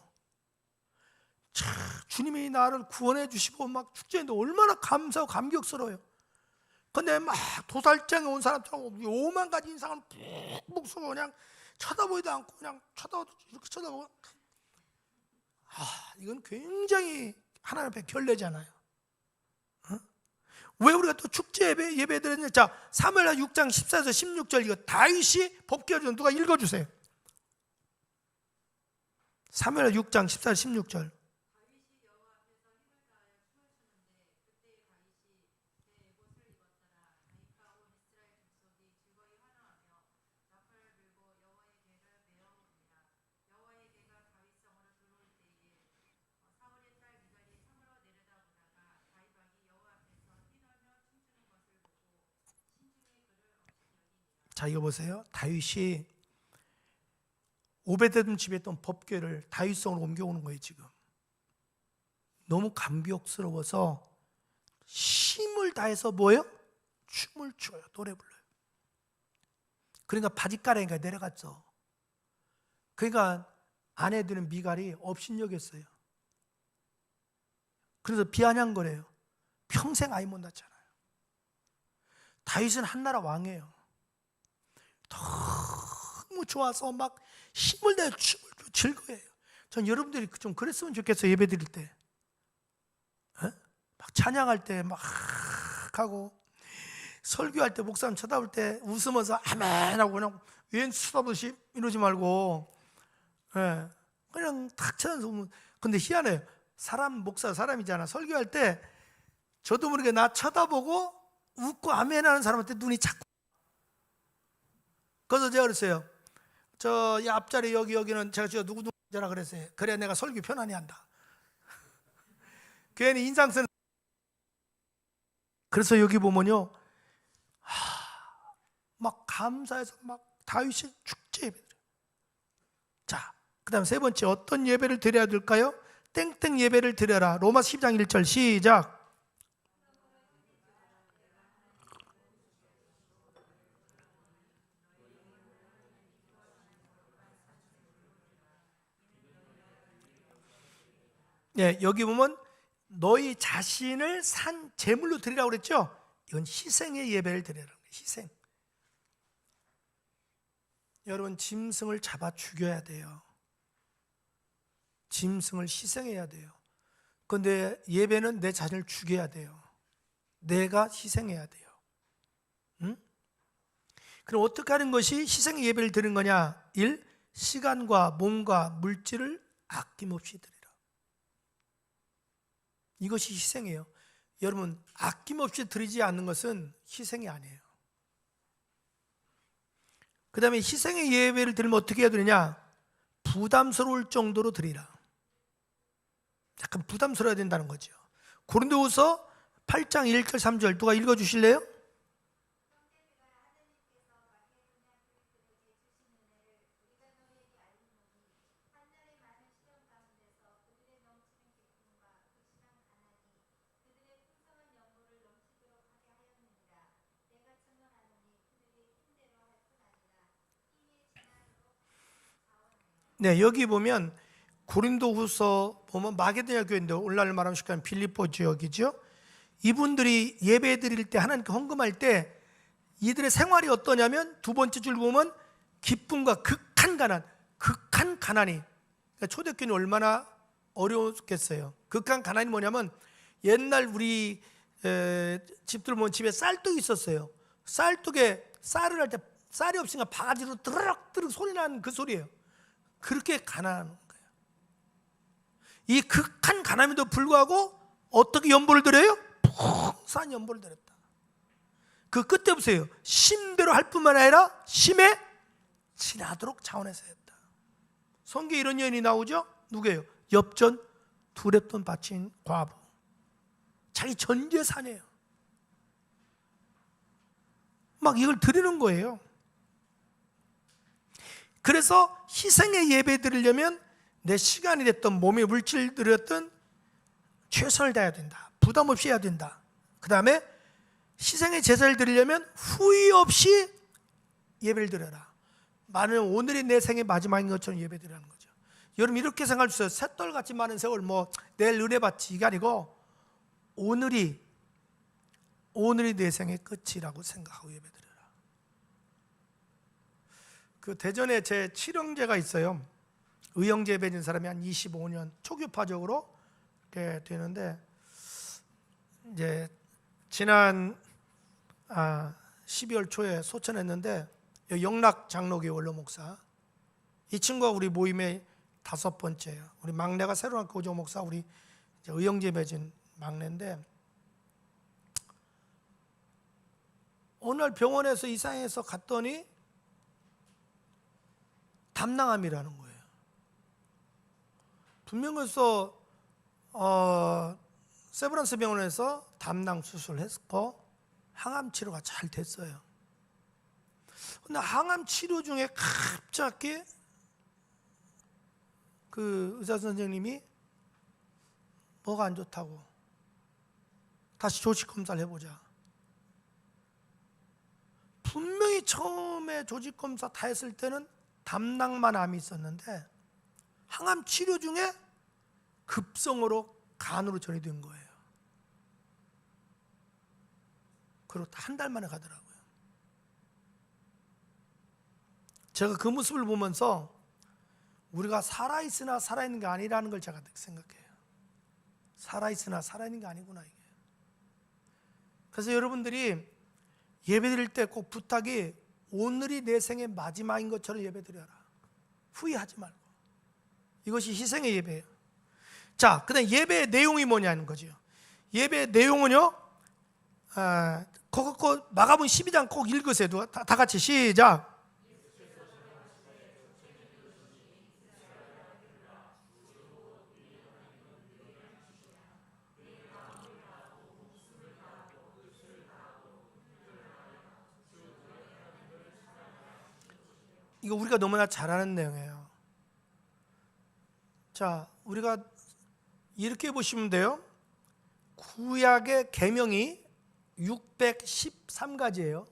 참, 주님이 나를 구원해 주시고 막 축제했는데 얼마나 감사하고 감격스러워요. 근데 막 도살장에 온 사람처럼 오만 가지 인상을 푹푹 쓰고 그냥 쳐다보지도 않고 그냥 이렇게 쳐다보고, 이건 굉장히 하나님 앞에 결례잖아요. 왜 우리가 또 축제 예배 드렸냐? 자, 사무엘하 6장 14에서 16절 이거 다윗이 법궤를 누가 읽어주세요. 사무엘하 6장 14, 16절. 자, 이거 보세요. 다윗이 오베데돔 집에 있던 법궤를 다윗성으로 옮겨오는 거예요. 지금 너무 감격스러워서 힘을 다해서 뭐예요? 춤을 춰요. 노래 불러요. 그러니까 바짓가랑이가 내려갔죠. 그러니까 아내들은 미갈이 업신여겼어요. 그래서 비아냥거려요. 평생 아이 못 낳잖아요. 다윗은 한나라 왕이에요. 너무 좋아서 막 힘을 내어 춤을 즐거워해요. 전 여러분들이 좀 그랬으면 좋겠어요. 예배 드릴 때 막 찬양할 때 막 딱 하고, 설교할 때 목사님 쳐다볼 때 웃으면서 아멘 하고 그냥 웬 쳐다보듯이 이러지 말고, 예, 그냥 탁 쳐다보면. 근데 희한해요. 목사 사람이잖아. 설교할 때 저도 모르게 나 쳐다보고 웃고 아멘 하는 사람한테 눈이 자꾸. 그래서 제가 그랬어요. 저 앞자리 여기는 제가 누구 누구라 그랬어요. 그래 내가 설교 편안히 한다. 괜히 인상 쓰는. 그래서 여기 보면요, 막 감사해서 막 다윗이 축제 예배. 자, 그다음 세 번째 어떤 예배를 드려야 될까요? 땡땡 예배를 드려라. 로마서 10장 1절 시작. 네, 여기 보면 너희 자신을 산 제물로 드리라고 그랬죠? 이건 희생의 예배를 드리라는 거예요. 희생. 여러분, 짐승을 잡아 죽여야 돼요. 짐승을 희생해야 돼요. 그런데 예배는 내 자신을 죽여야 돼요. 내가 희생해야 돼요. 응? 그럼 어떻게 하는 것이 희생의 예배를 드리는 거냐? 1. 시간과 몸과 물질을 아낌없이 드리라. 이것이 희생이에요. 여러분, 아낌없이 드리지 않는 것은 희생이 아니에요. 그 다음에 희생의 예배를 드리면 어떻게 해야 되느냐? 부담스러울 정도로 드리라. 약간 부담스러워야 된다는 거죠. 고린도후서 8장 1절 3절 누가 읽어주실래요? 네, 여기 보면 고린도후서 보면 마게도냐 교회인데 오늘날 말하면 쉽게 빌립보 지역이죠. 이분들이 예배 드릴 때 하나님께 헌금할 때 이들의 생활이 어떠냐면 두 번째 줄 보면 기쁨과 극한 가난이. 그러니까 초대교회는 얼마나 어려웠겠어요. 극한 가난이 뭐냐면 옛날 우리 집들 보면 집에 쌀떡이 있었어요. 쌀떡에 쌀을 할 때 쌀이 없으니까 바가지로 드르륵 소리 나는 그 소리예요. 그렇게 가난한 거예요. 이 극한 가난에도 불구하고 어떻게 연보를 드려요? 푹산 연보를 드렸다. 그 끝에 보세요. 심대로 할 뿐만 아니라 심에 지나도록 자원해서 했다. 성경에 이런 여인이 나오죠? 누구예요? 엽전 2렙돈 바친 과부. 자기 전 재산이에요. 막 이걸 드리는 거예요. 그래서 희생의 예배 드리려면 내 시간이 됐던 몸의 물질 드렸던 최선을 다해야 된다. 부담 없이 해야 된다. 그 다음에 희생의 제사를 드리려면 후회 없이 예배를 드려라. 많은 오늘이 내 생의 마지막인 것처럼 예배 드리라는 거죠. 여러분 이렇게 생각할 수 있어요. 샛돌같이 많은 세월 내일 은혜 받지 이게 아니고 오늘이 내 생의 끝이라고 생각하고 예배 드려라. 그 대전에 제 칠형제가 있어요. 의형제 맺은 사람이 한 25년 초교파적으로 이렇게 되는데 이제 지난 12월 초에 소천했는데 영락 장로교회 원로 목사 이 친구가 우리 모임의 5번째예요. 우리 막내가 새로운 고조 목사 우리 이제 의형제 맺은 막내인데 오늘 병원에서 이상해서 갔더니 담낭암이라는 거예요. 분명 그래서 세브란스 병원에서 담낭 수술했고 항암 치료가 잘 됐어요. 근데 항암 치료 중에 갑자기 그 의사 선생님이 뭐가 안 좋다고 다시 조직 검사를 해보자. 분명히 처음에 조직 검사 다 했을 때는 담낭만 암이 있었는데 항암 치료 중에 급성으로 간으로 전이된 거예요. 그리고 한 달 만에 가더라고요. 제가 그 모습을 보면서 우리가 살아있으나 살아있는 게 아니라는 걸 제가 생각해요. 살아있으나 살아있는 게 아니구나 이게. 그래서 여러분들이 예배드릴 때 꼭 부탁이 오늘이 내 생의 마지막인 것처럼 예배드려라. 후회하지 말고. 이것이 희생의 예배예요. 자, 그다음 예배의 내용이 뭐냐는 거죠. 예배의 내용은요, 마가복음 12장 꼭 읽으세요. 다 같이 시작. 이거 우리가 너무나 잘 아는 내용이에요. 자, 우리가 이렇게 보시면 돼요. 구약의 계명이 613가지예요.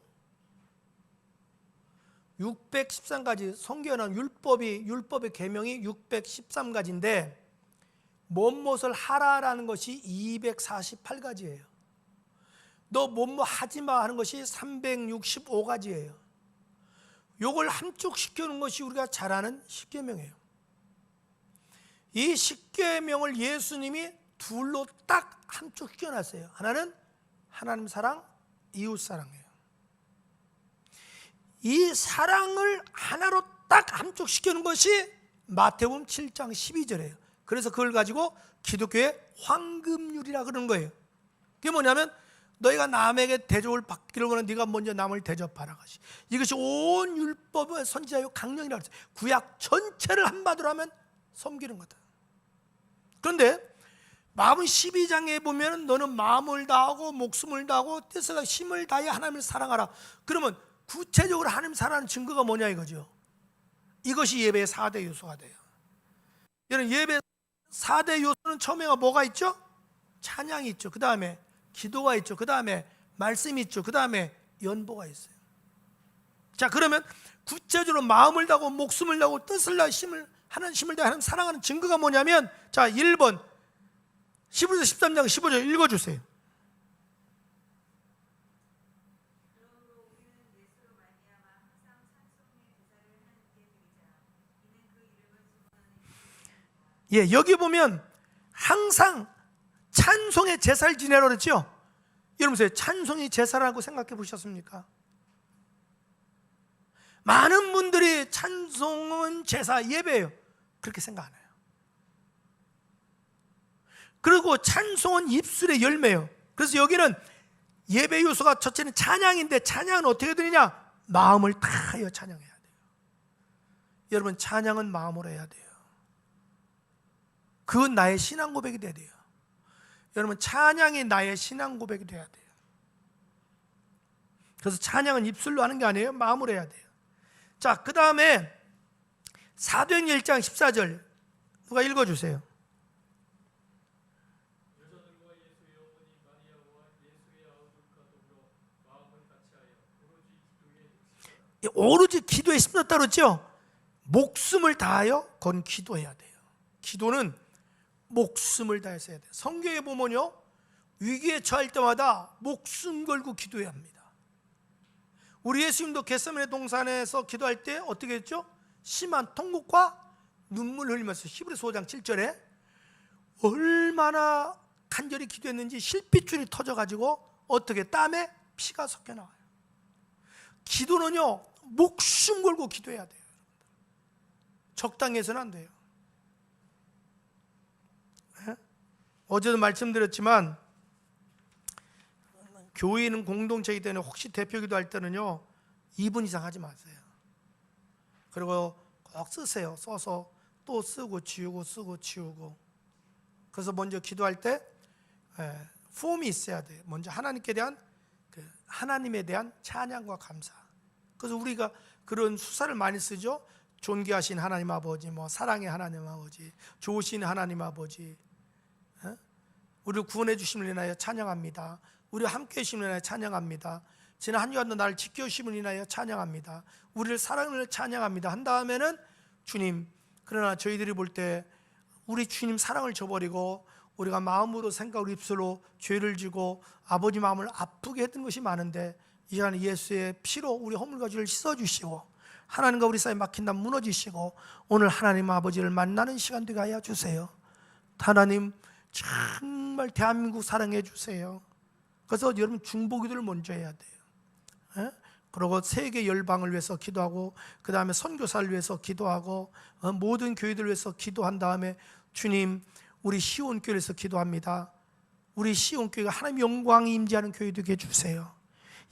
613가지. 성경에는 율법의 계명이 613가지인데 무엇을 하라라는 것이 248가지예요. 너 뭐뭐 하지 마 하는 것이 365가지예요. 요걸 함축시켜 놓은 것이 우리가 잘 아는 십계명이에요. 이 십계명을 예수님이 둘로 딱 함축시켜 놨어요. 하나는 하나님 사랑, 이웃 사랑이에요. 이 사랑을 하나로 딱 함축시켜 놓은 것이 마태복음 7장 12절이에요. 그래서 그걸 가지고 기독교의 황금률이라 그러는 거예요. 그게 뭐냐면 너희가 남에게 대접을 받기를 원하는 네가 먼저 남을 대접하라. 이것이 온 율법의 선지자요 강령이라고 했어요. 구약 전체를 한마디로 하면 섬기는 거다. 그런데 마음 12장에 보면 너는 마음을 다하고 목숨을 다하고 뜻을 다하고 힘을 다해 하나님을 사랑하라. 그러면 구체적으로 하나님 사랑하는 증거가 뭐냐 이거죠. 이것이 예배의 4대 요소가 돼요. 여러분, 예배 4대 요소는 처음에가 뭐가 있죠? 찬양이 있죠. 그 다음에 기도가 있죠. 그 다음에 말씀이 있죠. 그 다음에 연보가 있어요. 자, 그러면 구체적으로 마음을 다하고 목숨을 다하고 뜻을 다하고 힘을 다해 하나님 사랑하는 증거가 뭐냐면, 자, 1번 히브리서 13장 15절 읽어주세요. 예, 여기 보면 항상 찬송의 제사를 지내라고 그랬죠. 여러분, 찬송이 제사라고 생각해 보셨습니까? 많은 분들이 찬송은 제사, 예배예요. 그렇게 생각 안 해요. 그리고 찬송은 입술의 열매예요. 그래서 여기는 예배 요소가 첫째는 찬양인데, 찬양은 어떻게 드리냐? 마음을 다하여 찬양해야 돼요. 여러분, 찬양은 마음으로 해야 돼요. 그건 나의 신앙 고백이 돼야 돼요. 여러분, 찬양이 나의 신앙 고백이 돼야 돼요. 그래서 찬양은 입술로 하는 게 아니에요. 마음으로 해야 돼요. 자, 그 다음에 사도행전 1장 14절 누가 읽어주세요. 여자들과 예수의 어머니 마리아와 예수의 아우들과 더불어 마음을 같이하여 오로지 기도에 힘썼다 그랬죠. 목숨을 다하여 건 기도해야 돼요. 기도는 목숨을 다해서 해야 돼요. 성경에 보면요, 위기에 처할 때마다 목숨 걸고 기도해야 합니다. 우리 예수님도 겟세마네 동산에서 기도할 때 어떻게 했죠? 심한 통곡과 눈물을 흘리면서 히브리서 5장 7절에 얼마나 간절히 기도했는지 실핏줄이 터져가지고 어떻게 땀에 피가 섞여 나와요. 기도는요, 목숨 걸고 기도해야 돼요. 적당히 해서는 안 돼요. 어제도 말씀드렸지만 교회는 공동체이기 때문에 혹시 대표 기도할 때는요 2분 이상 하지 마세요. 그리고 꼭 쓰세요. 써서 또 쓰고 지우고 쓰고 지우고. 그래서 먼저 기도할 때 폼이 있어야 돼요. 먼저 하나님께 대한 하나님에 대한 찬양과 감사. 그래서 우리가 그런 수사를 많이 쓰죠. 존귀하신 하나님 아버지, 뭐 사랑의 하나님 아버지, 좋으신 하나님 아버지, 우리를 구원해 주심을 인하여 찬양합니다. 우리와 함께 해주심을 인하여 찬양합니다. 지난 한 주간도 나를 지켜주심을 인하여 찬양합니다. 우리를 사랑을 찬양합니다. 한 다음에는 주님, 그러나 저희들이 볼 때 우리 주님 사랑을 저버리고 우리가 마음으로 생각으로 입술로 죄를 지고 아버지 마음을 아프게 했던 것이 많은데 이 시간에 예수의 피로 우리 허물과 죄를 씻어주시고 하나님과 우리 사이에 막힌 담 무너지시고 오늘 하나님 아버지를 만나는 시간 되게 하여 주세요. 하나님 정말 대한민국 사랑해 주세요. 그래서 여러분 중보기도를 먼저 해야 돼요. 예? 그리고 세계 열방을 위해서 기도하고, 그 다음에 선교사를 위해서 기도하고, 모든 교회들을 위해서 기도한 다음에, 주님, 우리 시온교회를 위해서 기도합니다. 우리 시온교회가 하나님의 영광이 임재하는 교회 되게 해주세요.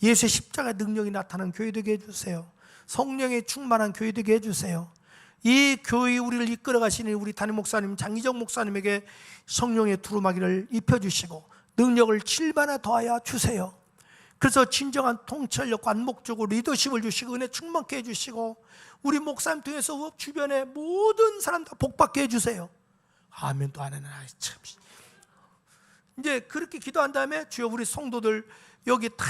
예수의 십자가 능력이 나타나는 교회 되게 해주세요. 성령의 충만한 교회 되게 해주세요. 이 교회 우리를 이끌어 가시는 우리 담임 목사님, 장기정 목사님에게 성령의 두루마기를 입혀주시고 능력을 7배나 더하여 주세요. 그래서 진정한 통찰력, 안목적으로 리더십을 주시고 은혜 충만케 해주시고, 우리 목사님 통해서 주변의 모든 사람 다 복받게 해주세요. 아멘도 안 하는, 참. 이제 그렇게 기도한 다음에, 주여 우리 성도들 여기 다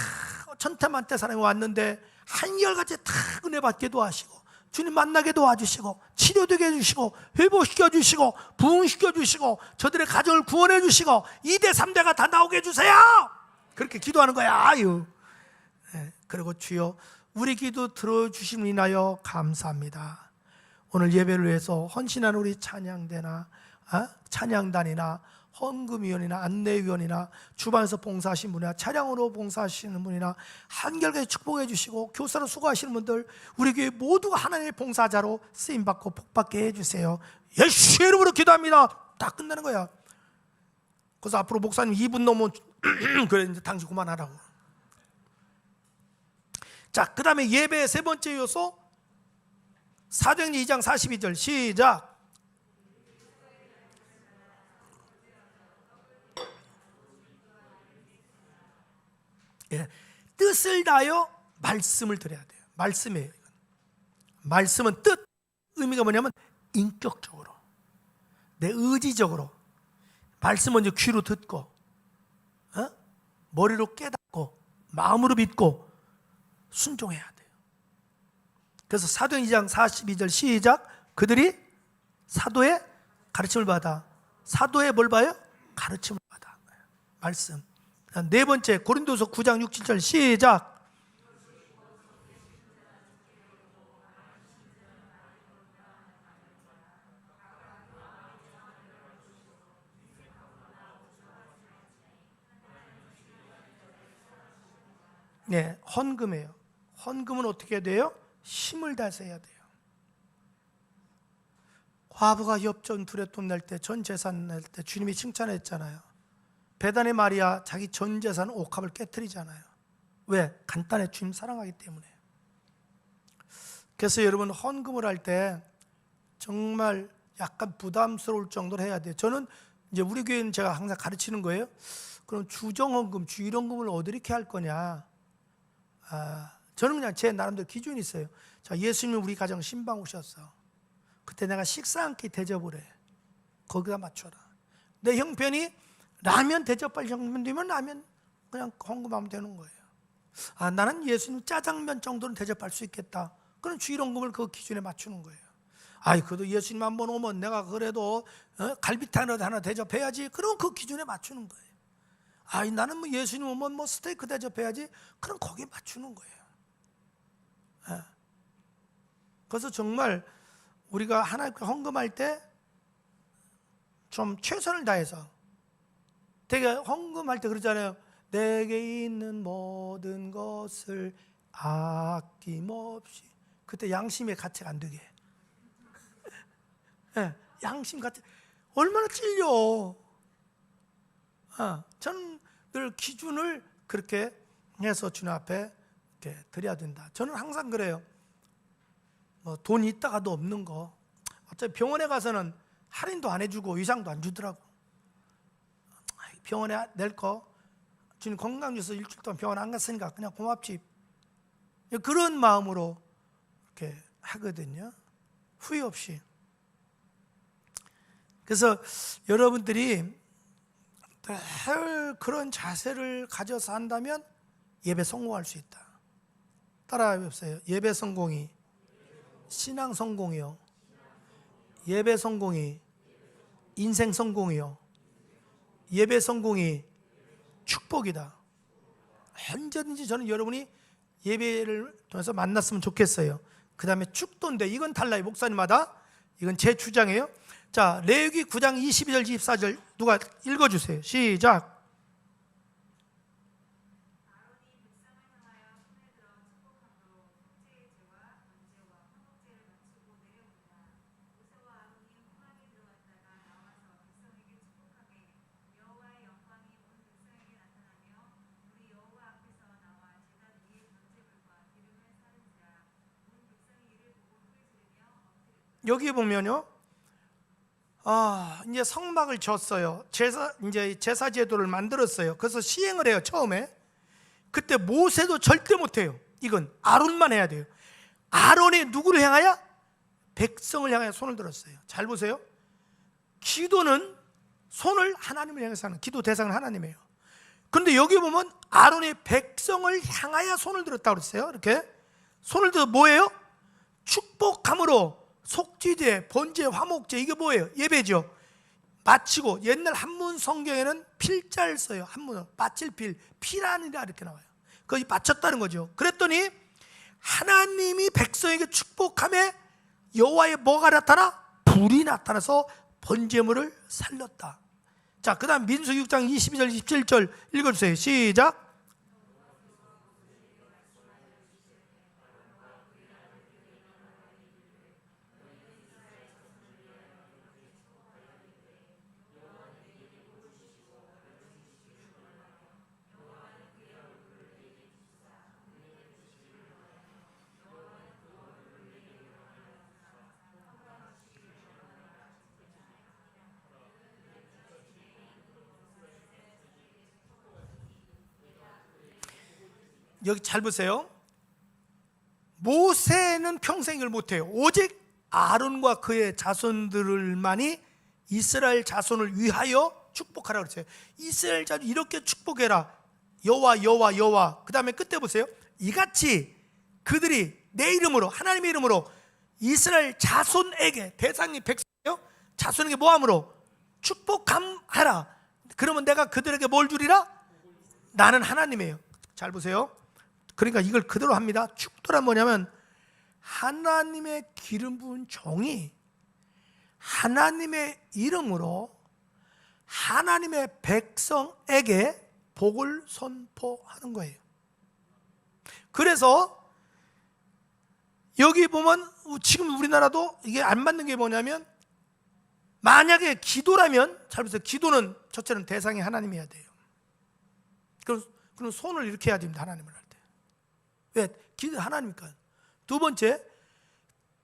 천태만태 사람이 왔는데 한결같이 다 은혜 받게도 하시고, 주님 만나게 도와주시고, 치료되게 해주시고, 회복시켜 주시고, 부흥시켜 주시고, 저들의 가정을 구원해 주시고, 2대 3대가 다 나오게 해주세요. 그렇게 기도하는 거야. 아유. 네, 그리고 주여 우리 기도 들어주심을 인하여 감사합니다. 오늘 예배를 위해서 헌신하는 우리 찬양대나 찬양단이나 헌금위원이나 안내위원이나 주방에서 봉사하시는 분이나 차량으로 봉사하시는 분이나 한결같이 축복해 주시고, 교사로 수고하시는 분들, 우리 교회 모두가 하나님의 봉사자로 쓰임받고 복받게 해주세요. 예수의 이름으로 기도합니다. 다 끝나는 거야. 그래서 앞으로 목사님 2분 넘으면 그래, 이제 당신 그만하라고. 자, 그 다음에 예배의 세 번째 요소, 사도행전 2장 42절 시작. 예, 뜻을 다하여 말씀을 드려야 돼요. 말씀이에요. 말씀은 뜻, 의미가 뭐냐면 인격적으로, 내 의지적으로 말씀 먼저 귀로 듣고, 머리로 깨닫고, 마음으로 믿고 순종해야 돼요. 그래서 사도행전 2장 42절 시작. 그들이 사도의 가르침을 받아. 사도의 뭘 봐요? 가르침을 받아. 말씀. 네 번째, 고린도서 9장 6, 7절 시작. 네, 헌금이에요. 헌금은 어떻게 돼요? 힘을 다해서 해야 돼요. 과부가 엽전 두레돈 낼 때, 전 재산 낼 때 주님이 칭찬했잖아요. 베다네 마리아 자기 전 재산 옥합을 깨트리잖아요. 왜? 간단해, 주님 사랑하기 때문에. 그래서 여러분, 헌금을 할 때 정말 약간 부담스러울 정도로 해야 돼요. 저는 이제 우리 교회는 제가 항상 가르치는 거예요. 그럼 주정헌금, 주일헌금을 어떻게 할 거냐? 저는 그냥 제 나름대로 기준이 있어요. 자, 예수님 우리 가정 신방 오셨어. 그때 내가 식사 한 끼 대접을 해. 거기다 맞춰라. 내 형편이 라면 대접할 형편이면 라면 그냥 헌금하면 되는 거예요. 나는 예수님 짜장면 정도는 대접할 수 있겠다. 그럼 주일헌금을 그 기준에 맞추는 거예요. 그래도 예수님 한번 오면 내가 그래도 갈비탕이라도 하나 대접해야지. 그럼 그 기준에 맞추는 거예요. 나는 뭐 예수님 오면 뭐 스테이크 대접해야지. 그럼 거기에 맞추는 거예요. 그래서 정말 우리가 하나님께 헌금할 때 좀 최선을 다해서, 되게 헌금할 때 그러잖아요. 내게 있는 모든 것을 아낌없이. 그때 양심의 가책 안 되게. 양심 가책 얼마나 찔려. 저는 늘 기준을 그렇게 해서 주님 앞에 이렇게 드려야 된다. 저는 항상 그래요. 뭐 돈이 있다가도 없는 거, 어차피 병원에 가서는 할인도 안 해주고 위상도 안 주더라고. 병원에 낼 거, 주님 건강 주셔서 일주일 동안 병원 안 갔으니까 그냥 고맙지. 그런 마음으로 이렇게 하거든요. 후회 없이. 그래서 여러분들이 늘 그런 자세를 가져서 한다면 예배 성공할 수 있다. 따라해보세요. 예배 성공이 신앙 성공이요, 예배 성공이 인생 성공이요, 예배 성공이 축복이다. 언제든지 저는 여러분이 예배를 통해서 만났으면 좋겠어요. 그 다음에 축도인데 이건 달라요. 목사님마다. 이건 제 주장이에요. 자, 레위기 9장 22절 24절 누가 읽어주세요. 시작. 여기 보면요, 이제 성막을 졌어요. 이제 제사 제도를 만들었어요. 그래서 시행을 해요. 처음에 그때 모세도 절대 못해요. 이건 아론만 해야 돼요. 아론이 누구를 향하여? 백성을 향하여 손을 들었어요. 잘 보세요. 기도는 손을 하나님을 향해서 하는, 기도 대상은 하나님이에요. 그런데 여기 보면 아론이 백성을 향하여 손을 들었다고 그랬어요. 이렇게 손을 들어 뭐예요? 축복함으로 속죄제, 번제, 화목제, 이게 뭐예요? 예배죠. 마치고, 옛날 한문 성경에는 필자를 써요. 한문으로 마칠 필, 피라니라 이렇게 나와요. 그거 마쳤다는 거죠. 그랬더니 하나님이 백성에게 축복함에 여호와의 뭐가 나타나? 불이 나타나서 번제물을 살렸다. 자, 그 다음 민수기 6장 22절 27절 읽어주세요. 시작. 여기 잘 보세요. 모세는 평생 이걸 못해요. 오직 아론과 그의 자손들만이 이스라엘 자손을 위하여 축복하라 그랬어요. 이스라엘 자손 이렇게 축복해라. 여호와 여호와 여호와. 그 다음에 끝에 보세요. 이같이 그들이 내 이름으로, 하나님의 이름으로 이스라엘 자손에게, 대상이 백성이요, 자손에게 뭐함으로? 축복함하라. 그러면 내가 그들에게 뭘 주리라? 나는 하나님이에요. 잘 보세요. 그러니까 이걸 그대로 합니다. 축도란 뭐냐면 하나님의 기름 부은 종이 하나님의 이름으로 하나님의 백성에게 복을 선포하는 거예요. 그래서 여기 보면 지금 우리나라도 이게 안 맞는 게 뭐냐면, 만약에 기도라면, 잘 보세요. 기도는 첫째는 대상이 하나님이어야 돼요. 그럼 손을 이렇게 해야 됩니다. 하나님을 할 때. 왜? 기도 하나님이니까. 두 번째,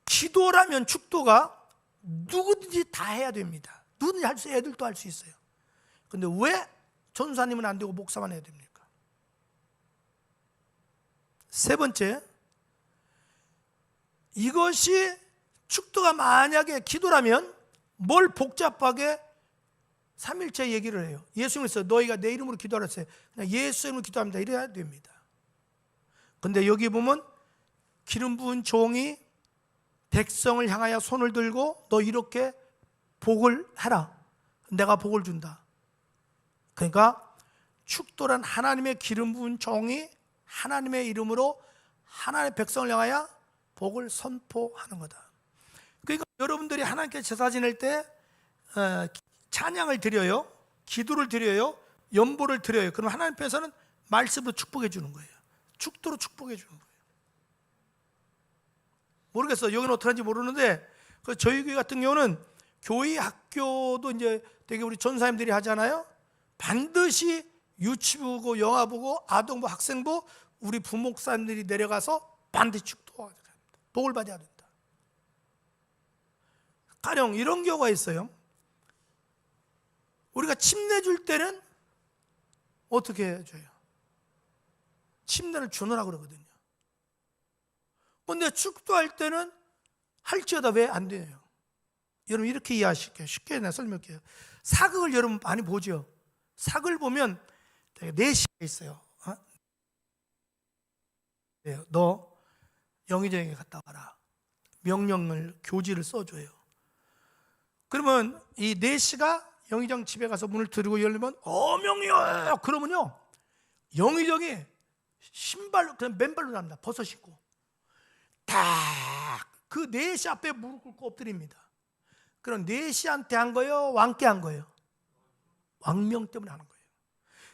기도라면 축도가 누구든지 다 해야 됩니다. 누구든지 할 수, 애들도 할 수 있어요. 근데 왜 전사님은 안 되고 목사만 해야 됩니까? 세 번째, 이것이 축도가 만약에 기도라면 뭘 복잡하게 삼일체 얘기를 해요. 예수님께서 너희가 내 이름으로 기도하라 했어요. 그냥 예수 이름으로 기도합니다. 이래야 됩니다. 근데 여기 보면 기름 부은 종이 백성을 향하여 손을 들고 너 이렇게 복을 해라. 내가 복을 준다. 그러니까 축도란 하나님의 기름 부은 종이 하나님의 이름으로 하나님의 백성을 향하여 복을 선포하는 거다. 그러니까 여러분들이 하나님께 제사 지낼 때 찬양을 드려요, 기도를 드려요, 연보를 드려요. 그럼 하나님께서는 말씀으로 축복해 주는 거예요. 축도로 축복해 주는 거예요. 모르겠어요. 여기는 어떻게 하는지 모르는데 저희 교회 같은 경우는 교회 학교도 이제 되게 우리 전사님들이 하잖아요. 반드시 유치부고 영아부고 아동부 학생부 우리 부목사님들이 내려가서 반드시 축도해야 됩니다. 복을 받아야 된다. 가령 이런 경우가 있어요. 우리가 침내 줄 때는 어떻게 해줘요? 침대를 주느라고 그러거든요. 근데 축도할 때는 할지어다 왜 안 돼요? 여러분 이렇게 이해하실게요. 쉽게 내가 설명할게요. 사극을 여러분 많이 보죠? 사극을 보면 되게 내시가 있어요. 너 영의정에게 갔다 와라. 명령을, 교지를 써줘요. 그러면 이 내시가 영의정 집에 가서 문을 들고 열리면 어명이요! 그러면요 영의정이 신발로, 그냥 맨발로 납니다. 벗어 신고 딱 그 내시 앞에 무릎 꿇고 엎드립니다. 그럼 내시한테 한 거예요? 왕께 한 거예요? 왕명 때문에 하는 거예요.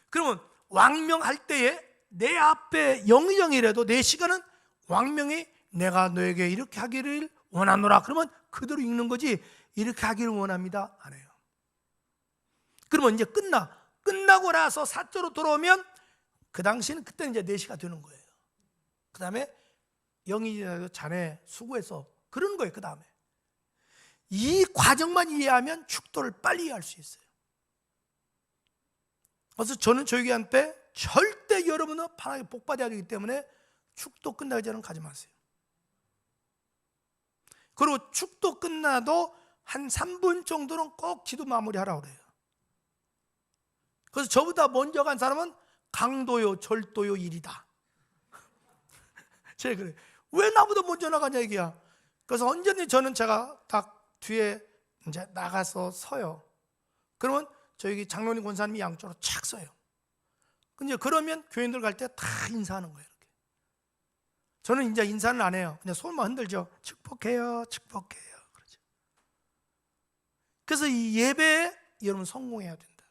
그러면 왕명할 때에 내 앞에 영의정이라도 내 시간은 왕명이 내가 너에게 이렇게 하기를 원하노라 그러면 그대로 읽는 거지 이렇게 하기를 원합니다 안 해요. 그러면 이제 끝나고 나서 사조로 돌아오면 그 당시는 그때는 이제 4시가 되는 거예요. 그 다음에 영의정이라도 자네 수고해서 그러는 거예요. 그 다음에 이 과정만 이해하면 축도를 빨리 이해할 수 있어요. 그래서 저는 저희 교회한테 절대 여러분은 편하게 복 받아야 되기 때문에 축도 끝나기 전에 가지 마세요. 그리고 축도 끝나도 한 3분 정도는 꼭 기도 마무리하라고 그래요. 그래서 저보다 먼저 간 사람은 강도요 절도요 일이다. 제가 그래요. 왜 나보다 먼저 나가냐 얘기야. 그래서 언제든지 저는 제가 딱 뒤에 이제 나가서 서요. 그러면 저희 장로님 권사님이 양쪽으로 착 서요. 근데 그러면 교인들 갈 때 다 인사하는 거예요. 이렇게. 저는 이제 인사는 안 해요. 그냥 손만 흔들죠. 축복해요, 축복해요. 그러죠. 그래서 이 예배에 여러분 성공해야 된다.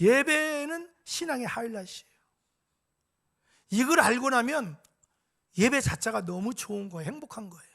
예배는 신앙의 하이라이트예요. 이걸 알고 나면 예배 자체가 너무 좋은 거예요. 행복한 거예요.